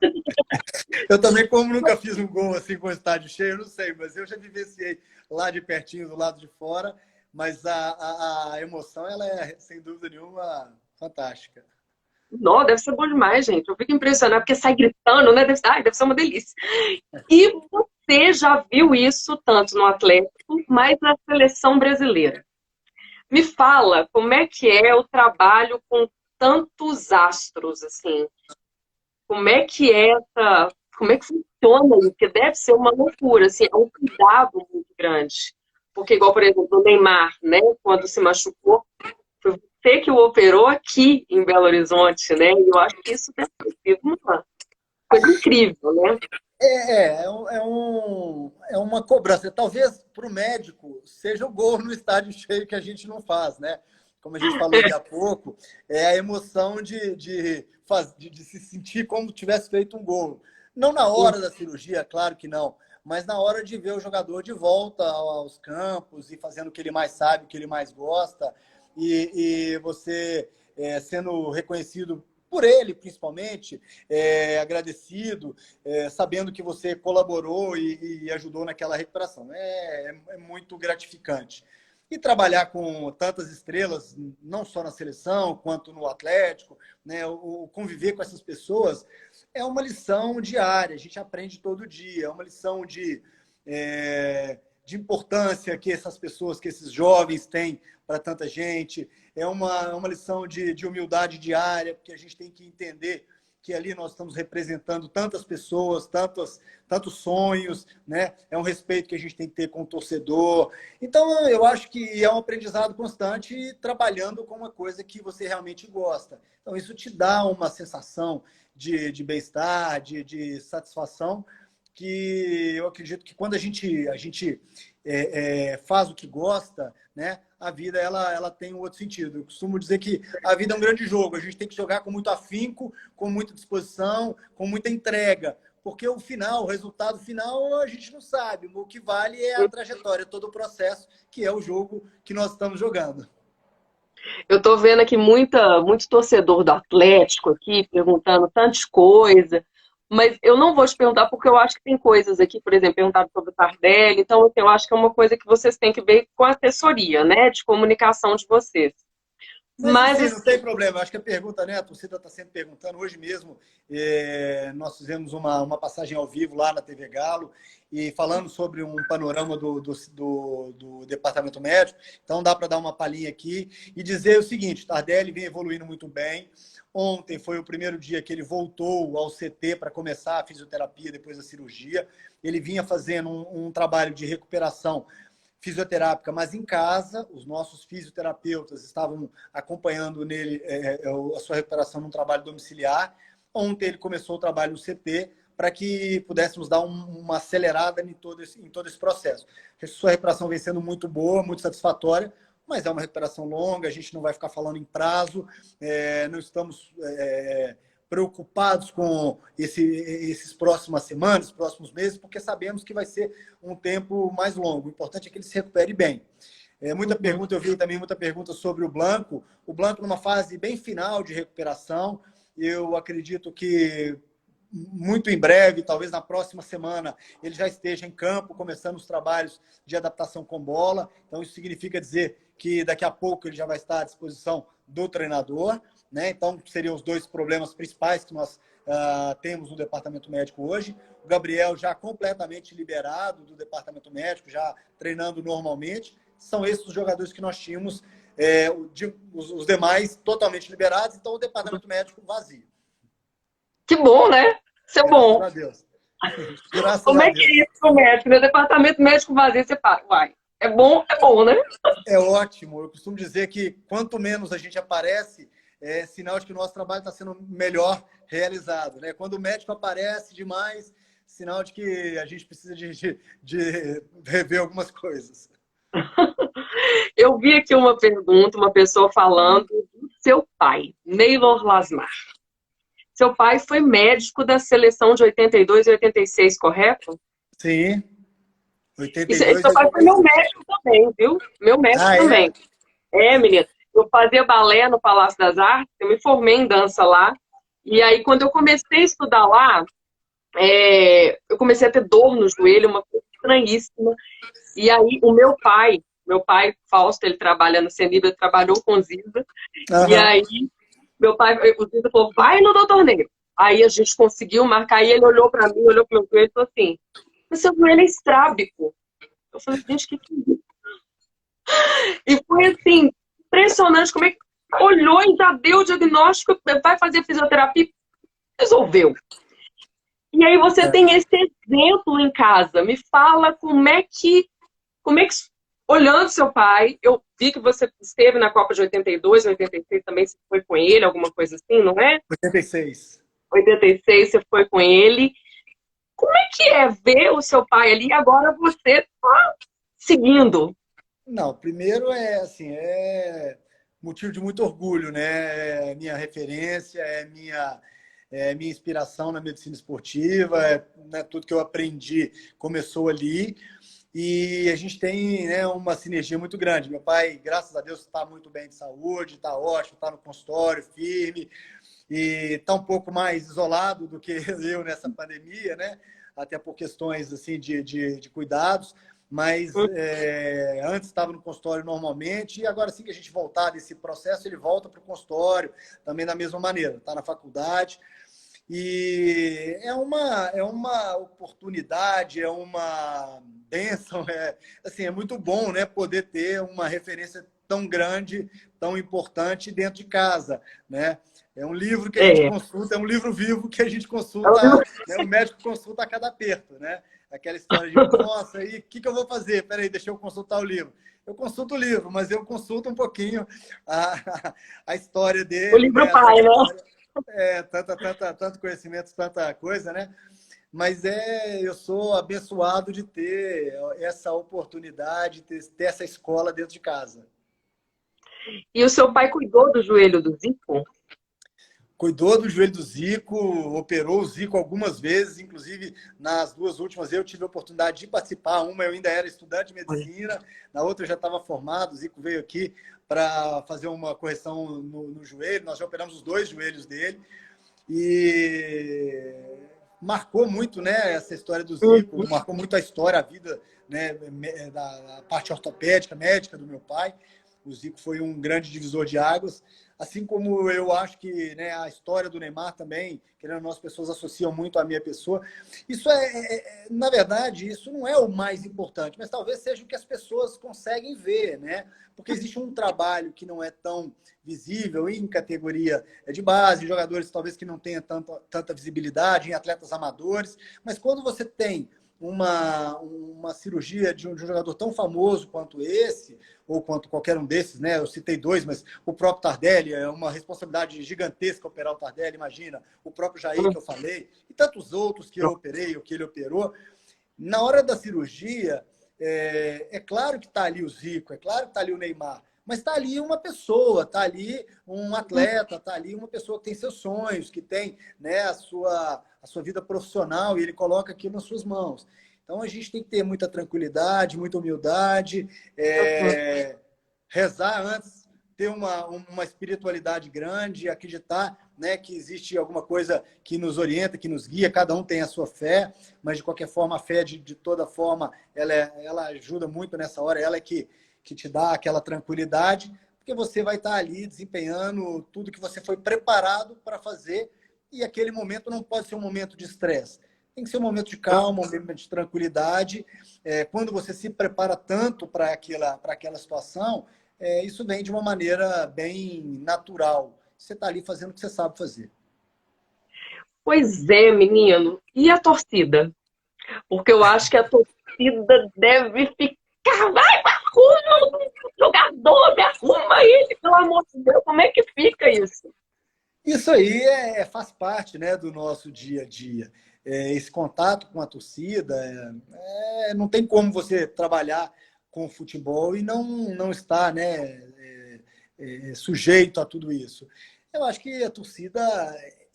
Eu também, como nunca fiz um gol assim com o estádio cheio, eu não sei, mas eu já vivenciei lá de pertinho, do lado de fora, mas a emoção, ela é, sem dúvida nenhuma, fantástica. Não, deve ser bom demais, gente. Eu fico impressionada, porque sai gritando, né? Deve ser uma delícia. E você já viu isso tanto no Atlético, mas na seleção brasileira. Me fala como é que é o trabalho com tantos astros, assim. Como é que funciona isso? Porque deve ser uma loucura, assim, é um cuidado muito grande. Porque, igual, por exemplo, o Neymar, né? Quando se machucou, foi você que o operou aqui em Belo Horizonte, né? E eu acho que isso deve ter sido uma coisa incrível, né? É uma cobrança. Talvez para o médico seja o gol no estádio cheio que a gente não faz, né? Como a gente falou ali há pouco, é a emoção de se sentir como tivesse feito um gol. Não na hora da cirurgia, claro que não, mas na hora de ver o jogador de volta aos campos e fazendo o que ele mais sabe, o que ele mais gosta, e você sendo reconhecido por ele, principalmente, agradecido, sabendo que você colaborou e ajudou naquela recuperação. É muito gratificante. E trabalhar com tantas estrelas, não só na seleção, quanto no Atlético, né, o conviver com essas pessoas é uma lição diária, a gente aprende todo dia, é uma lição de importância que essas pessoas, que esses jovens têm para tanta gente, é uma lição de humildade diária, porque a gente tem que entender que ali nós estamos representando tantas pessoas, tantos sonhos, né? É um respeito que a gente tem que ter com o torcedor. Então, eu acho que é um aprendizado constante trabalhando com uma coisa que você realmente gosta. Então, isso te dá uma sensação de bem-estar, de satisfação, que eu acredito que quando a gente faz o que gosta, né, a vida ela tem um outro sentido. Eu costumo dizer que a vida é um grande jogo. A gente tem que jogar com muito afinco, com muita disposição, com muita entrega. Porque o resultado final, a gente não sabe. O que vale é a trajetória, todo o processo, que é o jogo que nós estamos jogando. Eu tô vendo aqui muito torcedor do Atlético aqui, perguntando tantas coisas, mas eu não vou te perguntar porque eu acho que tem coisas aqui, por exemplo, perguntado sobre o Tardelli, então assim, eu acho que é uma coisa que vocês têm que ver com a assessoria, né, de comunicação de vocês. Mas, Mas, assim, não tem problema. Acho que a pergunta, né? A torcida está sempre perguntando. Hoje mesmo, nós fizemos uma passagem ao vivo lá na TV Galo e falando sobre um panorama do departamento médico. Então, dá para dar uma palhinha aqui e dizer o seguinte: Tardelli vem evoluindo muito bem. Ontem foi o primeiro dia que ele voltou ao CT para começar a fisioterapia depois da cirurgia. Ele vinha fazendo um trabalho de recuperação fisioterápica, mas em casa, os nossos fisioterapeutas estavam acompanhando nele a sua recuperação num trabalho domiciliar. Ontem ele começou o trabalho no CT para que pudéssemos dar uma acelerada em todo esse processo. A sua recuperação vem sendo muito boa, muito satisfatória, mas é uma recuperação longa, a gente não vai ficar falando em prazo, não estamos preocupados com esses próximas semanas, próximos meses, porque sabemos que vai ser um tempo mais longo. O importante é que ele se recupere bem. Muita pergunta, eu vi também muita pergunta sobre o Blanco. O Blanco numa fase bem final de recuperação. Eu acredito que muito em breve, talvez na próxima semana, ele já esteja em campo, começando os trabalhos de adaptação com bola. Então, isso significa dizer que daqui a pouco ele já vai estar à disposição do treinador, né? Então, seriam os dois problemas principais que nós temos no departamento médico hoje. O Gabriel já completamente liberado do departamento médico, já treinando normalmente. São esses os jogadores que nós tínhamos, os demais totalmente liberados, então o departamento médico vazio. Que bom, né? Isso é bom. Graças a Deus. Graças Como a é Deus. que é isso com o médico? No departamento médico vazio, você para. Uai, é bom, né? É ótimo. Eu costumo dizer que quanto menos a gente aparece, é sinal de que o nosso trabalho está sendo melhor realizado, né? Quando o médico aparece demais, sinal de que a gente precisa de rever algumas coisas. Eu vi aqui uma pergunta, uma pessoa falando do seu pai, Neylor Lasmar. Seu pai foi médico da seleção de 82 e 86, correto? Sim. 82 Seu pai foi meu médico também, viu? Meu médico também. Menina. Eu fazia balé no Palácio das Artes, eu me formei em dança lá. E aí, quando eu comecei a estudar lá, eu comecei a ter dor no joelho, uma coisa estranhíssima. E aí, o meu pai, Fausto, ele trabalha no CENIB, ele trabalhou com o Ziza. Uhum. E aí, meu pai, o Ziza falou, vai no doutor Ney. Aí a gente conseguiu marcar, e ele olhou pra mim, olhou pro meu joelho e falou assim, mas seu joelho é estrábico. Eu falei, gente, que é isso? E foi assim, impressionante como é que olhou e já deu o diagnóstico, vai fazer fisioterapia, resolveu. E aí você tem esse exemplo em casa. Me fala como é que olhando seu pai, eu vi que você esteve na Copa de 82, 86 também, você foi com ele, alguma coisa assim, não é? 86. 86 você foi com ele. Como é que é ver o seu pai ali e agora você tá seguindo? Não, primeiro é motivo de muito orgulho, né? É minha referência, minha inspiração na medicina esportiva, né? Tudo que eu aprendi começou ali. E a gente tem, né, uma sinergia muito grande. Meu pai, graças a Deus, está muito bem de saúde, está ótimo, está no consultório, firme, e está um pouco mais isolado do que eu nessa pandemia, né? Até por questões assim, de cuidados. Mas antes estava no consultório normalmente, e agora sim que a gente voltar desse processo, ele volta para o consultório, também da mesma maneira, está na faculdade. E é uma oportunidade, é uma bênção, é muito bom, né, poder ter uma referência tão grande, tão importante dentro de casa, né? É um livro que a gente consulta, é um livro vivo que a gente consulta, né, o médico consulta a cada aperto, né? Aquela história de, nossa, aí, o que eu vou fazer? Peraí, deixa eu consultar o livro. Eu consulto o livro, mas eu consulto um pouquinho a história dele. O livro pai, né? Tanto conhecimento, tanta coisa, né? Mas eu sou abençoado de ter essa oportunidade, ter essa escola dentro de casa. E o seu pai cuidou do joelho do Zico? Cuidou do joelho do Zico, operou o Zico algumas vezes, inclusive nas duas últimas eu tive a oportunidade de participar. Uma eu ainda era estudante de medicina, na outra eu já estava formado. O Zico veio aqui para fazer uma correção no joelho, nós já operamos os dois joelhos dele. E marcou muito, né, essa história do Zico, marcou muito a história, a vida, né, da parte ortopédica, médica do meu pai. O Zico foi um grande divisor de águas, assim como eu acho que, né, a história do Neymar também, querendo ou não, as pessoas associam muito à minha pessoa. Isso na verdade, isso não é o mais importante, mas talvez seja o que as pessoas conseguem ver, né? Porque existe um trabalho que não é tão visível em categoria de base, jogadores talvez que não tenham tanta visibilidade, em atletas amadores, mas quando você tem uma cirurgia de um jogador tão famoso quanto esse, ou quanto qualquer um desses, né? Eu citei dois, mas o próprio Tardelli, é uma responsabilidade gigantesca operar o Tardelli, imagina, o próprio Jair que eu falei, e tantos outros que eu operei, ou que ele operou. Na hora da cirurgia, é claro que está ali o Zico, é claro que está ali o Neymar, mas está ali uma pessoa, está ali um atleta, está ali uma pessoa que tem seus sonhos, que tem, né, a sua vida profissional, e ele coloca aquilo nas suas mãos. Então a gente tem que ter muita tranquilidade, muita humildade, rezar antes, ter uma espiritualidade grande, acreditar, né, que existe alguma coisa que nos orienta, que nos guia, cada um tem a sua fé, mas de qualquer forma a fé, de toda forma, ela ajuda muito nessa hora, ela é que te dá aquela tranquilidade, porque você vai estar ali desempenhando tudo que você foi preparado para fazer, e aquele momento não pode ser um momento de estresse. Tem que ser um momento de calma, um momento de tranquilidade. Quando você se prepara tanto para aquela situação, isso vem de uma maneira bem natural. Você está ali fazendo o que você sabe fazer. Pois é, menino. E a torcida? Porque eu acho que a torcida deve ficar. Vai, arruma o jogador, me arruma ele, pelo amor de Deus. Como é que fica isso? Isso aí faz parte, né, do nosso dia a dia. Esse contato com a torcida, não tem como você trabalhar com o futebol e não estar, né, sujeito a tudo isso. Eu acho que a torcida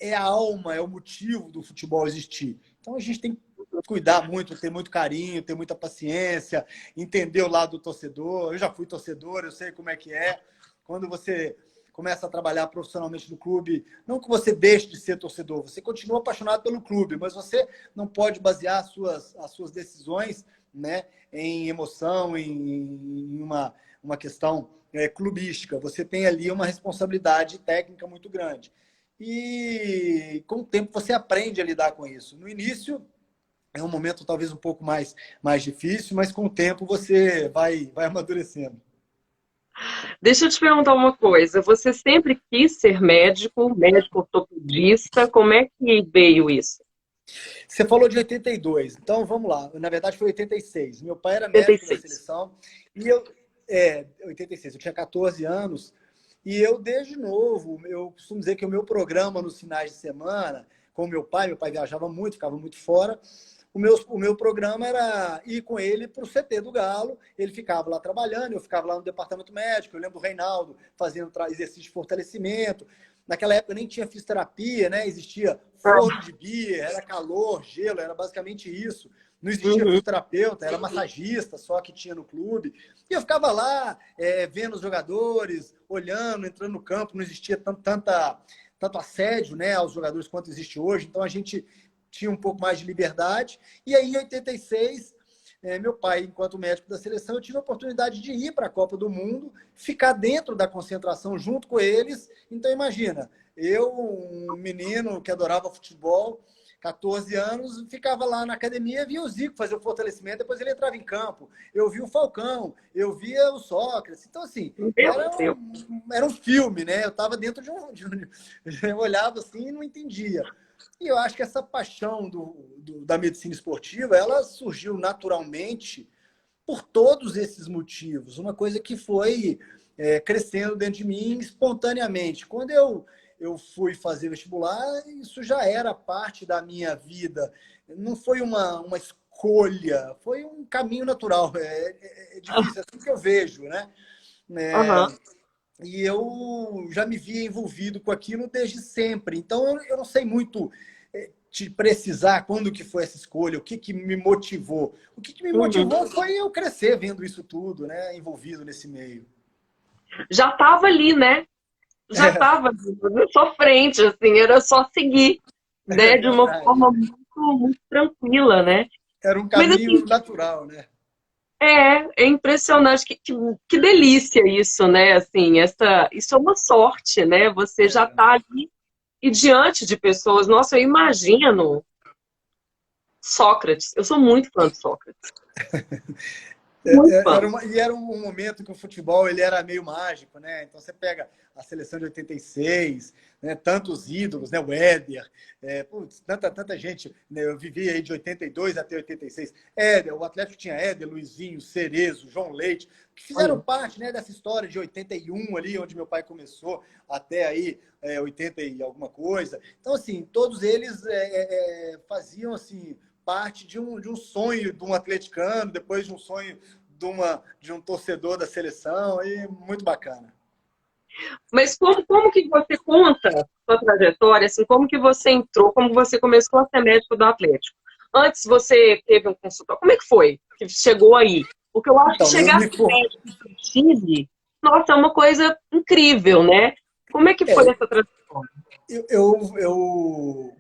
é a alma, é o motivo do futebol existir. Então a gente tem que cuidar muito, ter muito carinho, ter muita paciência, entender o lado do torcedor. Eu já fui torcedor, eu sei como é que é. Quando você começa a trabalhar profissionalmente no clube, não que você deixe de ser torcedor, você continua apaixonado pelo clube, mas você não pode basear as suas decisões, né, em emoção, em uma questão clubística. Você tem ali uma responsabilidade técnica muito grande. E com o tempo você aprende a lidar com isso. No início é um momento talvez um pouco mais difícil, mas com o tempo você vai amadurecendo. Deixa eu te perguntar uma coisa. Você sempre quis ser médico, médico ortopedista? Como é que veio isso? Você falou de 82, então vamos lá. Na verdade foi 86. Meu pai era médico da 86. seleção e 86. Eu tinha 14 anos e eu desde novo, eu costumo dizer que o meu programa nos finais de semana, com meu pai viajava muito, ficava muito fora. O meu programa era ir com ele para o CT do Galo. Ele ficava lá trabalhando, eu ficava lá no departamento médico. Eu lembro do Reinaldo fazendo exercício de fortalecimento. Naquela época nem tinha fisioterapia, né? Existia forno de bia, era calor, gelo, era basicamente isso. Não existia fisioterapeuta, era massagista só que tinha no clube. E eu ficava lá vendo os jogadores, olhando, entrando no campo. Não existia tanto assédio, né, aos jogadores quanto existe hoje. Então a gente tinha um pouco mais de liberdade. E aí, em 86, meu pai, enquanto médico da seleção, eu tive a oportunidade de ir para a Copa do Mundo, ficar dentro da concentração junto com eles. Então, imagina, eu, um menino que adorava futebol, 14 anos, ficava lá na academia, via o Zico fazer o fortalecimento, depois ele entrava em campo. Eu via o Falcão, eu via o Sócrates. Então, assim, era um filme, né? Eu estava dentro de um... Eu olhava assim e não entendia. E eu acho que essa paixão da medicina esportiva, ela surgiu naturalmente por todos esses motivos. Uma coisa que foi crescendo dentro de mim espontaneamente. Quando eu fui fazer vestibular, isso já era parte da minha vida. Não foi uma escolha, foi um caminho natural. É difícil, é assim que eu vejo, né? E eu já me via envolvido com aquilo desde sempre. Então, eu não sei muito te precisar quando que foi essa escolha, o que me motivou. O que me motivou foi eu crescer vendo isso tudo, né? Envolvido nesse meio. Já estava ali, né? Já estava na sua frente, assim, era só seguir, né? De uma forma muito tranquila, né? Era um caminho assim, natural, né? É impressionante, que delícia isso, né? Assim, isso é uma sorte, né? Você já está ali e diante de pessoas. Nossa, eu imagino Sócrates. Eu sou muito fã de Sócrates. Muito fã. Era um momento que o futebol ele era meio mágico, né? Então você pega a seleção de 86, né? Tantos ídolos, né? O Éder, putz, tanta gente, né? Eu vivi aí de 82 até 86. Éder, o Atlético tinha Éder, Luizinho, Cerezo, João Leite, que fizeram parte, né, dessa história de 81 ali, onde meu pai começou, até aí 80 e alguma coisa. Então, assim, todos eles faziam, assim, parte de um sonho de um atleticano, depois de um sonho de um torcedor da seleção, e muito bacana. Mas como que você conta sua trajetória, assim, como que você entrou, como você começou a ser médico do Atlético? Antes você teve um consultório, como é que foi que chegou aí? Porque eu acho que Então, eu chegar a me ser médico em Chile, nossa, é uma coisa incrível, né? Como é que foi essa trajetória?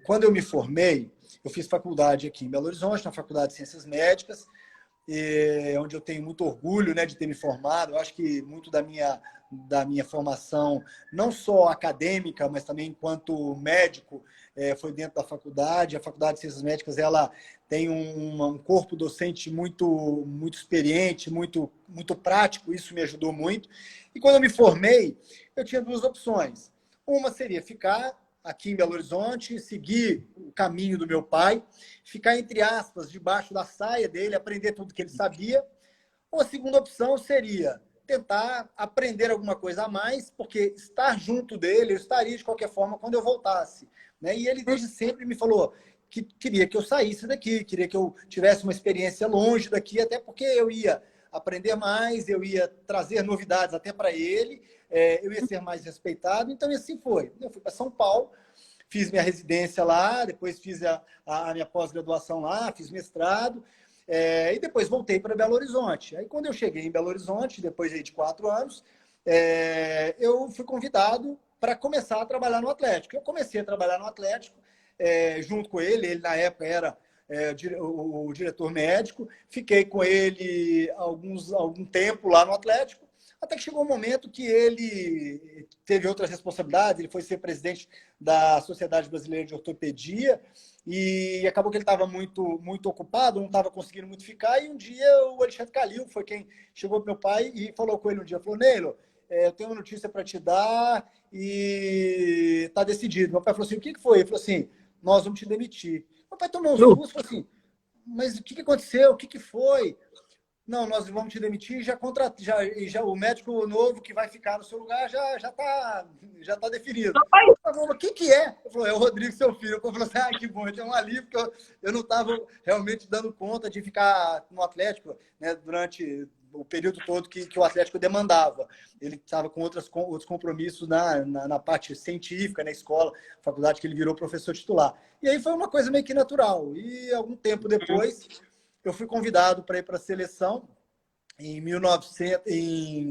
quando eu me formei, eu fiz faculdade aqui em Belo Horizonte, na Faculdade de Ciências Médicas, onde eu tenho muito orgulho, né, de ter me formado. Eu acho que muito da minha formação, não só acadêmica, mas também enquanto médico, foi dentro da faculdade. A Faculdade de Ciências Médicas ela tem um corpo docente muito experiente, muito prático, isso me ajudou muito. E quando eu me formei, eu tinha duas opções. Uma seria ficar aqui em Belo Horizonte, seguir o caminho do meu pai, ficar, entre aspas, debaixo da saia dele, aprender tudo que ele sabia. Ou a segunda opção seria tentar aprender alguma coisa a mais, porque estar junto dele, eu estaria de qualquer forma quando eu voltasse, né? E ele desde sempre me falou que queria que eu saísse daqui, queria que eu tivesse uma experiência longe daqui, até porque eu ia aprender mais, eu ia trazer novidades até para ele, eu ia ser mais respeitado. Então, assim foi. Eu fui para São Paulo, fiz minha residência lá, depois fiz a minha pós-graduação lá, fiz mestrado, e depois voltei para Belo Horizonte. Aí, quando eu cheguei em Belo Horizonte, depois de 4 anos, eu fui convidado para começar a trabalhar no Atlético. Eu comecei a trabalhar no Atlético, junto com ele. Ele, na época, era o diretor médico. Fiquei com ele algum tempo lá no Atlético, até que chegou um momento que ele teve outras responsabilidades. Ele foi ser presidente da Sociedade Brasileira de Ortopedia e acabou que ele estava muito ocupado, não estava conseguindo muito ficar. E um dia o Alexandre Calil foi quem chegou para meu pai e falou com ele um dia, falou: Neilo, eu tenho uma notícia para te dar e está decidido. Meu pai falou assim: o que foi? Ele falou assim: nós vamos te demitir. Meu pai tomou um susto e falou assim: mas o que aconteceu? O que foi? Não, nós vamos te demitir, já o médico novo que vai ficar no seu lugar já tá definido. Eu falei: o que é? Eu falei: é o Rodrigo, seu filho. Eu falei assim: que bom, então é um alívio, porque eu não estava realmente dando conta de ficar no Atlético, né, durante o período todo que o Atlético demandava. Ele estava com outros compromissos na parte científica, na escola, faculdade que ele virou professor titular. E aí foi uma coisa meio que natural. E algum tempo depois eu fui convidado para ir para a seleção em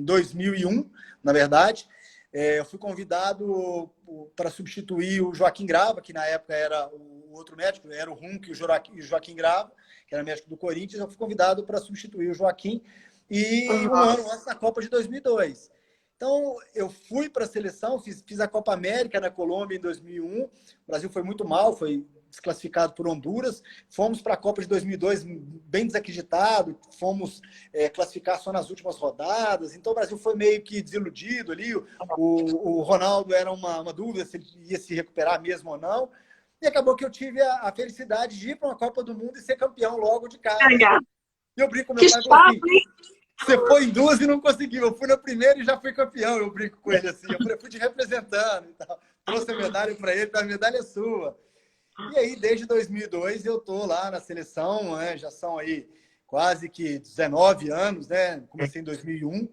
2001, na verdade. Eu fui convidado para substituir o Joaquim Grava, que na época era o outro médico, era o Runk e o Joaquim Grava, que era médico do Corinthians. Eu fui convidado para substituir o Joaquim um ano antes da Copa de 2002. Então, eu fui para a seleção, fiz a Copa América na Colômbia em 2001. O Brasil foi muito mal, foi desclassificado por Honduras. Fomos para a Copa de 2002 bem desacreditado, fomos classificar só nas últimas rodadas. Então, o Brasil foi meio que desiludido ali. O Ronaldo era uma dúvida se ele ia se recuperar mesmo ou não. E acabou que eu tive a felicidade de ir para uma Copa do Mundo e ser campeão logo de cara. E eu brinco com meu pai e falo assim: você foi em 2 e não conseguiu. Eu fui na primeira e já fui campeão. Eu brinco com ele assim. Eu fui te representando e tal. Trouxe a medalha para ele, a medalha é sua. E aí, desde 2002, eu estou lá na seleção, né? Já são aí quase que 19 anos, né? Comecei em 2001.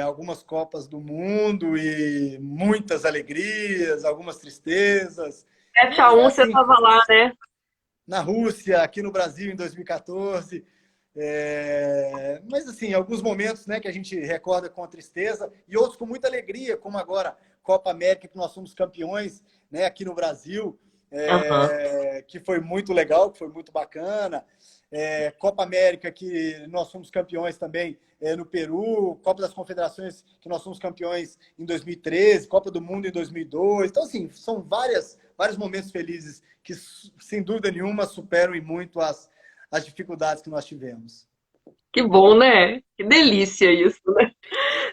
Algumas Copas do Mundo e muitas alegrias, algumas tristezas. 7-1, você estava lá, né? Na Rússia, aqui no Brasil em 2014. Mas, assim, alguns momentos, né, que a gente recorda com tristeza e outros com muita alegria, como agora Copa América, que nós somos campeões, né, aqui no Brasil, que foi muito legal, que foi muito bacana. Copa América, que nós fomos campeões também no Peru, Copa das Confederações, que nós fomos campeões em 2013, Copa do Mundo em 2002. Então, assim, são vários momentos felizes que, sem dúvida nenhuma, superam e muito as dificuldades que nós tivemos. Que bom, né? Que delícia isso, né?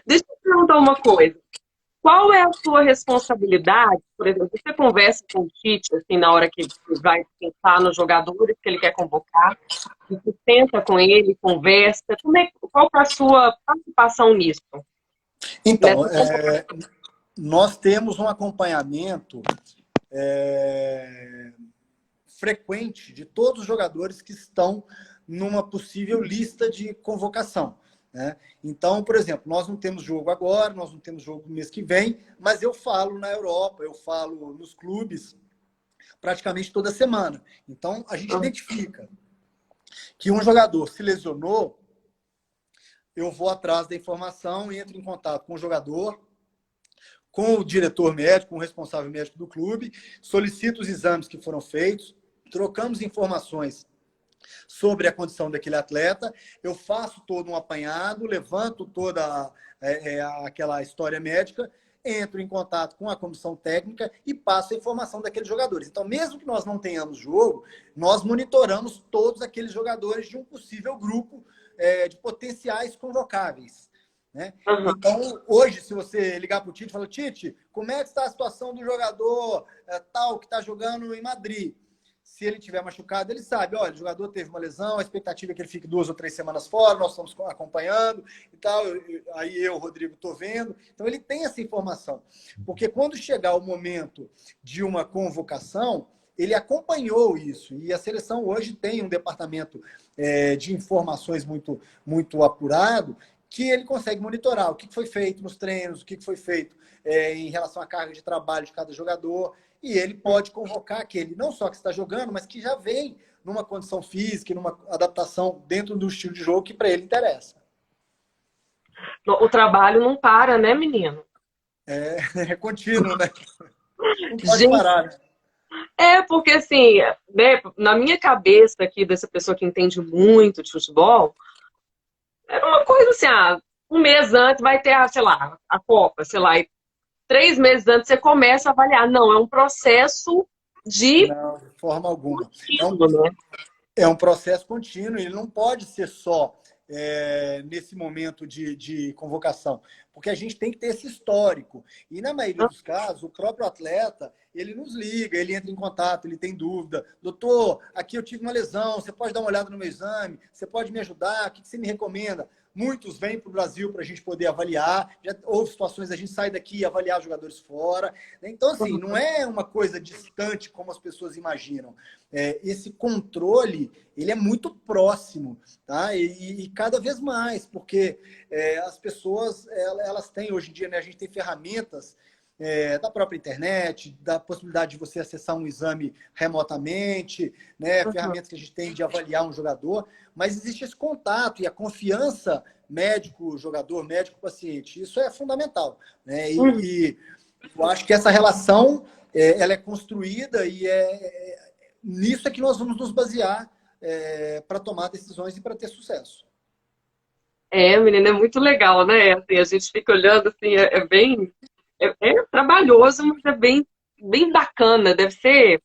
Deixa eu te perguntar uma coisa. Qual é a sua responsabilidade? Por exemplo, você conversa com o Tite, assim, na hora que vai pensar nos jogadores que ele quer convocar, você senta com ele, conversa. Qual que é a sua participação nisso? Então, Nessa convocação? nós temos um acompanhamento é, frequente de todos os jogadores que estão numa possível lista de convocação. Né? Então, por exemplo, nós não temos jogo agora, nós não temos jogo no mês que vem, mas eu falo na Europa, eu falo nos clubes praticamente toda semana. Então, a gente identifica que um jogador se lesionou, eu vou atrás da informação, entro em contato com o jogador, com o diretor médico, com o responsável médico do clube, solicito os exames que foram feitos, trocamos informações sobre a condição daquele atleta, eu faço todo um apanhado, levanto toda aquela história médica, entro em contato com a comissão técnica e passo a informação daqueles jogadores. Então, mesmo que nós não tenhamos jogo, nós monitoramos todos aqueles jogadores de um possível grupo de potenciais convocáveis. Né? Uhum. Então, hoje, se você ligar para o Tite e falar, Tite, como é que está a situação do jogador tal que está jogando em Madrid? Se ele tiver machucado, ele sabe, olha, o jogador teve uma lesão, a expectativa é que ele fique 2 ou 3 semanas fora, nós estamos acompanhando e tal, aí eu, Rodrigo, estou vendo. Então, ele tem essa informação. Porque quando chegar o momento de uma convocação, ele acompanhou isso. E a seleção hoje tem um departamento de informações muito, muito apurado, que ele consegue monitorar o que foi feito nos treinos, o que foi feito em relação à carga de trabalho de cada jogador, e ele pode convocar aquele, não só que está jogando, mas que já vem numa condição física, numa adaptação dentro do estilo de jogo que para ele interessa. O trabalho não para, né, menino? É contínuo, né? Não pode Gente, parar, né? porque assim, né, na minha cabeça aqui, dessa pessoa que entende muito de futebol, era uma coisa assim, um mês antes vai ter, sei lá, a Copa, sei lá, e 3 meses antes você começa a avaliar. Não, é um processo de Não, de forma alguma. contínuo, né? É um processo contínuo, ele não pode ser só nesse momento de convocação, porque a gente tem que ter esse histórico. E na maioria dos casos, o próprio atleta, ele nos liga, ele entra em contato, ele tem dúvida. Doutor, aqui eu tive uma lesão, você pode dar uma olhada no meu exame? Você pode me ajudar? O que você me recomenda? Muitos vêm para o Brasil para a gente poder avaliar. Já houve situações, a gente sai daqui e avaliar jogadores fora. Então, assim, não é uma coisa distante como as pessoas imaginam. Esse controle, ele é muito próximo, tá? E cada vez mais, porque as pessoas, elas têm, hoje em dia, né, a gente tem ferramentas da própria internet, da possibilidade de você acessar um exame remotamente, né, ferramentas que a gente tem de avaliar um jogador, mas existe esse contato e a confiança médico-jogador, médico-paciente. Isso é fundamental. Né? E eu acho que essa relação ela é construída e nisso é que nós vamos nos basear para tomar decisões e para ter sucesso. Menina, é muito legal, né? Assim, a gente fica olhando, assim, é bem... É trabalhoso, mas é bem, bem bacana. Deve ser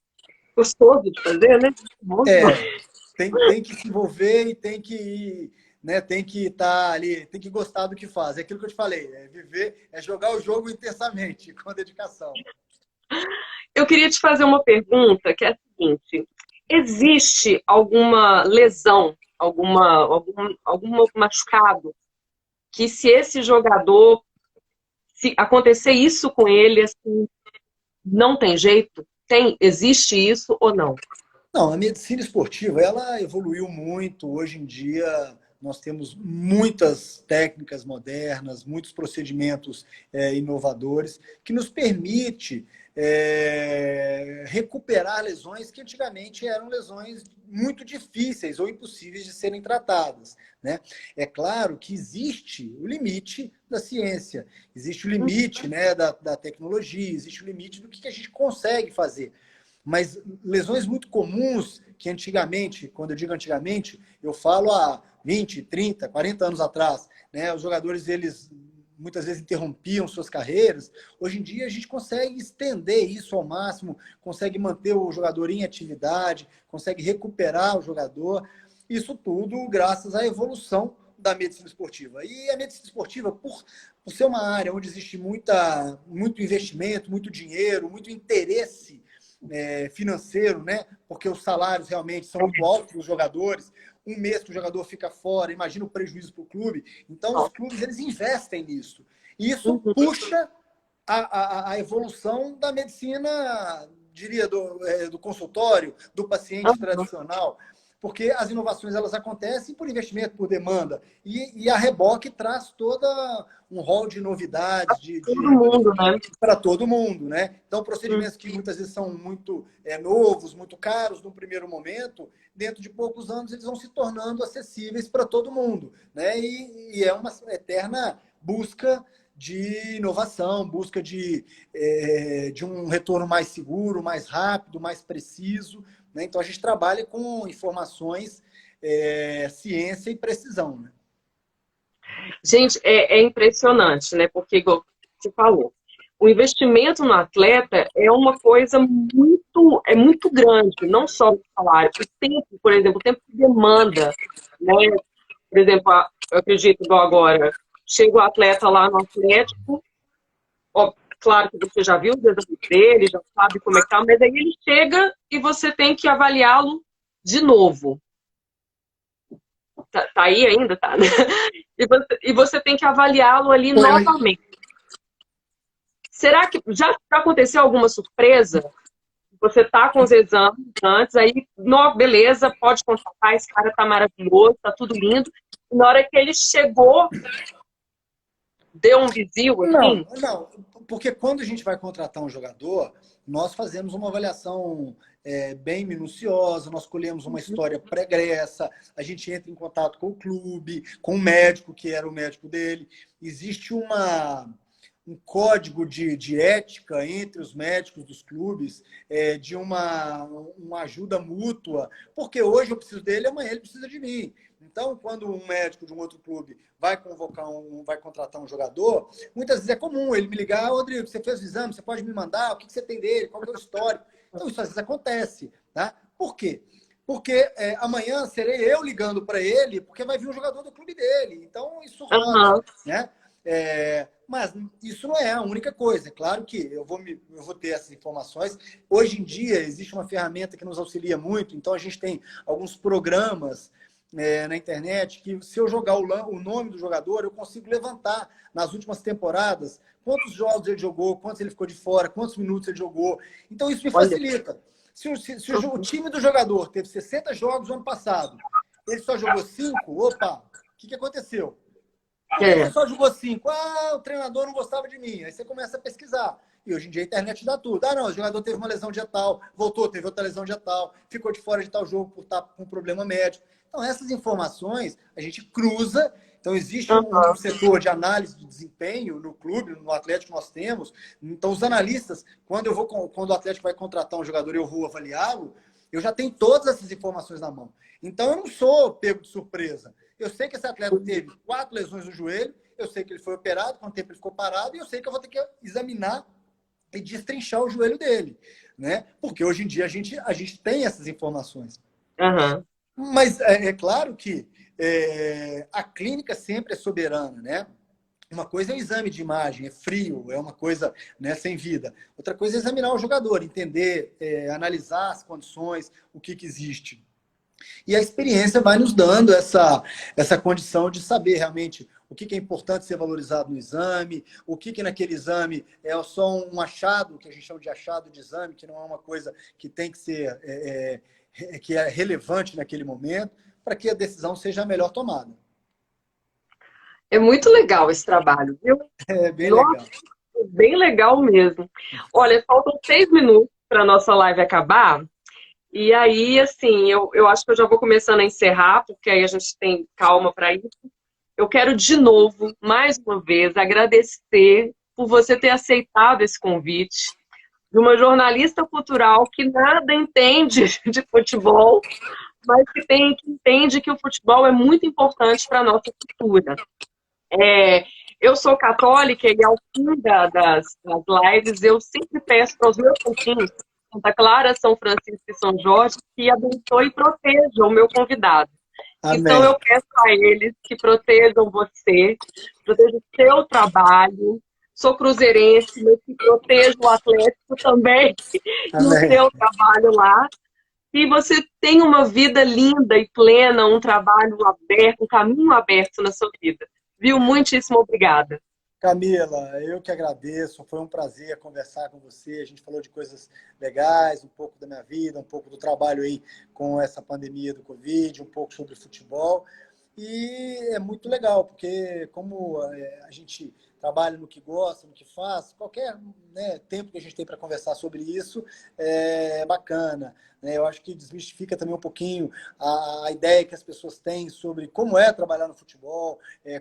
gostoso de fazer, né? Tem que se envolver e tem que estar ali, tem que gostar do que faz. É aquilo que eu te falei, viver, jogar o jogo intensamente, com dedicação. Eu queria te fazer uma pergunta, que é a seguinte. Existe alguma lesão, algum machucado, que se esse jogador, se acontecer isso com ele, assim, não tem jeito? Existe isso ou não? Não, a medicina esportiva, ela evoluiu muito. Hoje em dia, nós temos muitas técnicas modernas, muitos procedimentos inovadores, que nos permite recuperar lesões que antigamente eram lesões muito difíceis ou impossíveis de serem tratadas. Né? É claro que existe o limite da ciência, existe o limite, né, da tecnologia, existe o limite do que a gente consegue fazer. Mas lesões muito comuns, que antigamente, quando eu digo antigamente, eu falo há 20, 30, 40 anos atrás, né? Os jogadores, eles muitas vezes interrompiam suas carreiras. Hoje em dia a gente consegue estender isso ao máximo, consegue manter o jogador em atividade, consegue recuperar o jogador. Isso tudo graças à evolução da medicina esportiva. E a medicina esportiva, por ser uma área onde existe muito investimento, muito dinheiro, muito interesse financeiro, né? Porque os salários realmente são muito altos dos jogadores. Um mês que o jogador fica fora, imagina o prejuízo para o clube. Então, os clubes eles investem nisso. E isso puxa a evolução da medicina, diria, do consultório, do paciente tradicional, porque as inovações elas acontecem por investimento, por demanda, e a reboque traz toda um rol de novidades Todo mundo, né? para todo mundo, né? Então, procedimentos que muitas vezes são muito novos, muito caros no primeiro momento, dentro de poucos anos eles vão se tornando acessíveis para todo mundo, né? E é uma eterna busca de inovação, busca de um retorno mais seguro, mais rápido, mais preciso, né? Então, a gente trabalha com informações, ciência e precisão, né? Gente, é impressionante, né? Porque, igual você falou, o investimento no atleta é uma coisa muito grande, não só o salário, o tempo, por exemplo, o tempo que demanda, né? Por exemplo, eu acredito igual agora, chega o atleta lá no Atlético, ó, claro que você já viu os exames dele, já sabe como é que tá, mas aí ele chega e você tem que avaliá-lo de novo. Tá aí ainda, tá? Né? E você tem que avaliá-lo ali novamente. Será que já aconteceu alguma surpresa? Você tá com os exames antes, aí, beleza, pode contratar, esse cara tá maravilhoso, tá tudo lindo. E na hora que ele chegou, deu um vizio, assim? Não, porque quando a gente vai contratar um jogador, nós fazemos uma avaliação bem minuciosa, nós colhemos uma história pregressa, a gente entra em contato com o clube, com o médico, que era o médico dele. Existe um código de ética entre os médicos dos clubes, de uma ajuda mútua, porque hoje eu preciso dele, amanhã ele precisa de mim. Então, quando um médico de um outro clube vai contratar um jogador, muitas vezes é comum ele me ligar: Rodrigo, você fez o exame, você pode me mandar? O que você tem dele? Qual é o histórico? Então, isso às vezes acontece. Tá? Por quê? Porque amanhã serei eu ligando para ele, porque vai vir um jogador do clube dele. Então, isso rola, né? Mas isso não é a única coisa. É claro que eu vou ter essas informações. Hoje em dia, existe uma ferramenta que nos auxilia muito. Então, a gente tem alguns programas na internet que, se eu jogar o nome do jogador, eu consigo levantar nas últimas temporadas quantos jogos ele jogou, quantos ele ficou de fora, quantos minutos ele jogou. Então, isso me facilita. Se o time do jogador teve 60 jogos no ano passado, ele só jogou 5, opa, o que aconteceu? Ele só jogou 5. O treinador não gostava de mim. Aí você começa a pesquisar. E hoje em dia a internet dá tudo. Não, o jogador teve uma lesão dia tal, voltou, teve outra lesão dia tal, ficou de fora de tal jogo por estar com um problema médico. Então, essas informações a gente cruza. Então, existe um setor de análise de desempenho no clube, no Atlético nós temos. Então, os analistas, quando o Atlético vai contratar um jogador e eu vou avaliá-lo, eu já tenho todas essas informações na mão. Então, eu não sou pego de surpresa. Eu sei que esse atleta teve 4 lesões no joelho, eu sei que ele foi operado, quanto tempo ele ficou parado, e eu sei que eu vou ter que examinar e destrinchar o joelho dele, né? Porque hoje em dia a gente tem essas informações. Mas é claro que a clínica sempre é soberana, né? Uma coisa é o exame de imagem, é frio, é uma coisa, né, sem vida. Outra coisa é examinar o jogador, entender, analisar as condições, o que existe. E a experiência vai nos dando essa condição de saber realmente o que é importante ser valorizado no exame, o que naquele exame é só um achado, que a gente chama de achado de exame, que não é uma coisa que tem que ser, que é relevante naquele momento, para que a decisão seja a melhor tomada. É muito legal esse trabalho, viu? É bem legal. Bem legal mesmo. Olha, faltam 6 minutos para a nossa live acabar. E aí, assim, eu acho que eu já vou começando a encerrar, porque aí a gente tem calma para isso. Eu quero de novo, mais uma vez, agradecer por você ter aceitado esse convite de uma jornalista cultural que nada entende de futebol, mas que entende que o futebol é muito importante para a nossa cultura. Eu sou católica e ao fim das lives eu sempre peço para os meus santinhos, Santa Clara, São Francisco e São Jorge, que abençoe e proteja o meu convidado. Então, Amém. eu peço a eles que protejam você, protejam o seu trabalho. Sou cruzeirense, mas que protejam o Atlético também e o Amém. seu trabalho lá. E você tem uma vida linda e plena, um trabalho aberto, um caminho aberto na sua vida. Viu? Muitíssimo obrigada. Camila, eu que agradeço. Foi um prazer conversar com você. A gente falou de coisas legais, um pouco da minha vida, um pouco do trabalho aí com essa pandemia do Covid, um pouco sobre futebol. E é muito legal, porque como a gente trabalha no que gosta, no que faz, qualquer, né, tempo que a gente tem para conversar sobre isso é bacana. Né? Eu acho que desmistifica também um pouquinho a ideia que as pessoas têm sobre como é trabalhar no futebol,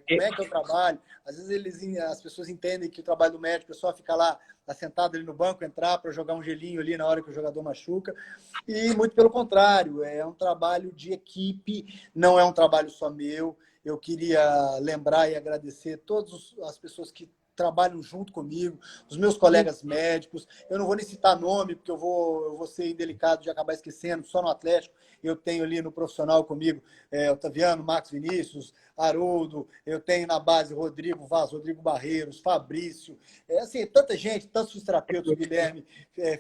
como é que é o trabalho. Às vezes as pessoas entendem que o trabalho do médico é só ficar lá sentado ali no banco, entrar para jogar um gelinho ali na hora que o jogador machuca. E muito pelo contrário, é um trabalho de equipe, não é um trabalho só meu. Eu queria lembrar e agradecer todas as pessoas que trabalham junto comigo, os meus colegas médicos. Eu não vou nem citar nome, porque eu vou ser indelicado de acabar esquecendo. Só no Atlético eu tenho ali no profissional comigo Otaviano, Max Vinícius, Haroldo, eu tenho na base Rodrigo Vaz, Rodrigo Barreiros, Fabrício, assim, tanta gente, tantos fisioterapeutas, Guilherme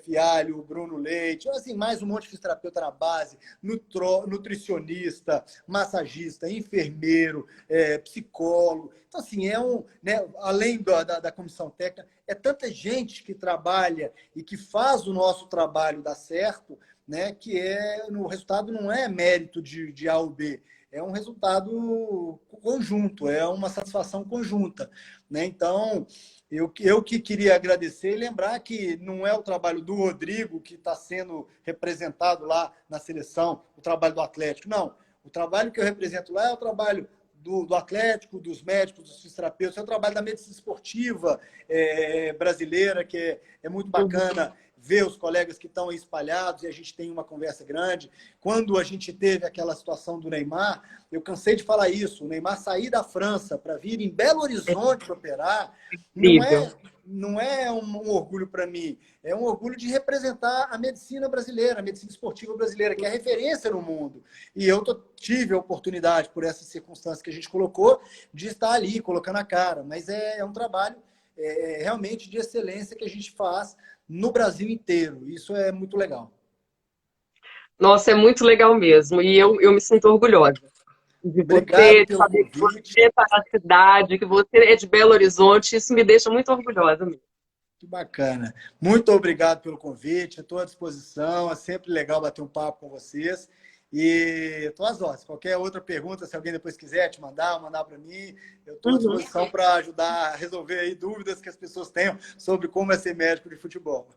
Fialho, Bruno Leite, assim, mais um monte de fisioterapeuta na base, nutricionista, massagista, enfermeiro, psicólogo. Então, assim, né, além da comissão técnica, é tanta gente que trabalha e que faz o nosso trabalho dar certo, né, que no resultado não é mérito de A ou B, é um resultado conjunto, é uma satisfação conjunta. Né? Então, eu que queria agradecer e lembrar que não é o trabalho do Rodrigo que está sendo representado lá na seleção, o trabalho do Atlético, não. O trabalho que eu represento lá é o trabalho do Atlético, dos médicos, dos fisioterapeutas, é o trabalho da medicina esportiva brasileira, que é muito bacana ver os colegas que estão aí espalhados e a gente tem uma conversa grande. Quando a gente teve aquela situação do Neymar, eu cansei de falar isso, o Neymar sair da França para vir em Belo Horizonte operar, não Incrível. é, não é um orgulho para mim, é um orgulho de representar a medicina brasileira, a medicina esportiva brasileira, que é referência no mundo. E eu tive a oportunidade, por essa circunstância que a gente colocou, de estar ali, colocando a cara. Mas é um trabalho realmente de excelência que a gente faz no Brasil inteiro. Isso é muito legal. Nossa, é muito legal mesmo. E eu me sinto orgulhosa de Obrigado você, de pelo saber que você convite. está na cidade, que você é de Belo Horizonte. Isso me deixa muito orgulhosa mesmo. Que bacana. Muito obrigado pelo convite. Estou à disposição. É sempre legal bater um papo com vocês. E estou às ordens. Qualquer outra pergunta, se alguém depois quiser te mandar para mim, eu estou à Uhum. disposição para ajudar a resolver aí dúvidas que as pessoas tenham sobre como é ser médico de futebol.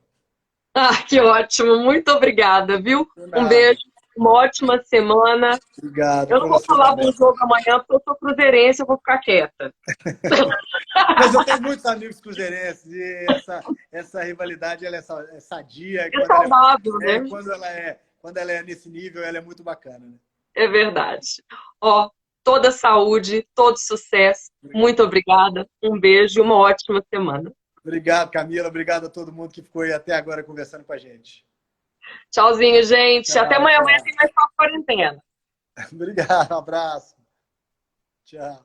Ah, que ótimo. Muito obrigada, viu? De Um nada. beijo, uma ótima semana. Obrigado Eu não para vou você falar do também. jogo amanhã, porque eu sou cruzeirense, eu vou ficar quieta. Mas eu tenho muitos amigos cruzeirenses e essa rivalidade ela é sadia. É saudável, né? Quando ela é nesse nível, ela é muito bacana. Né? É verdade. Ó, toda saúde, todo sucesso. Muito obrigada. Um beijo e uma ótima semana. Obrigado, Camila. Obrigado a todo mundo que ficou aí até agora conversando com a gente. Tchauzinho, gente. Até Tchau, amanhã. Amanhã tchau. tem mais uma quarentena. Obrigado, um abraço. Tchau.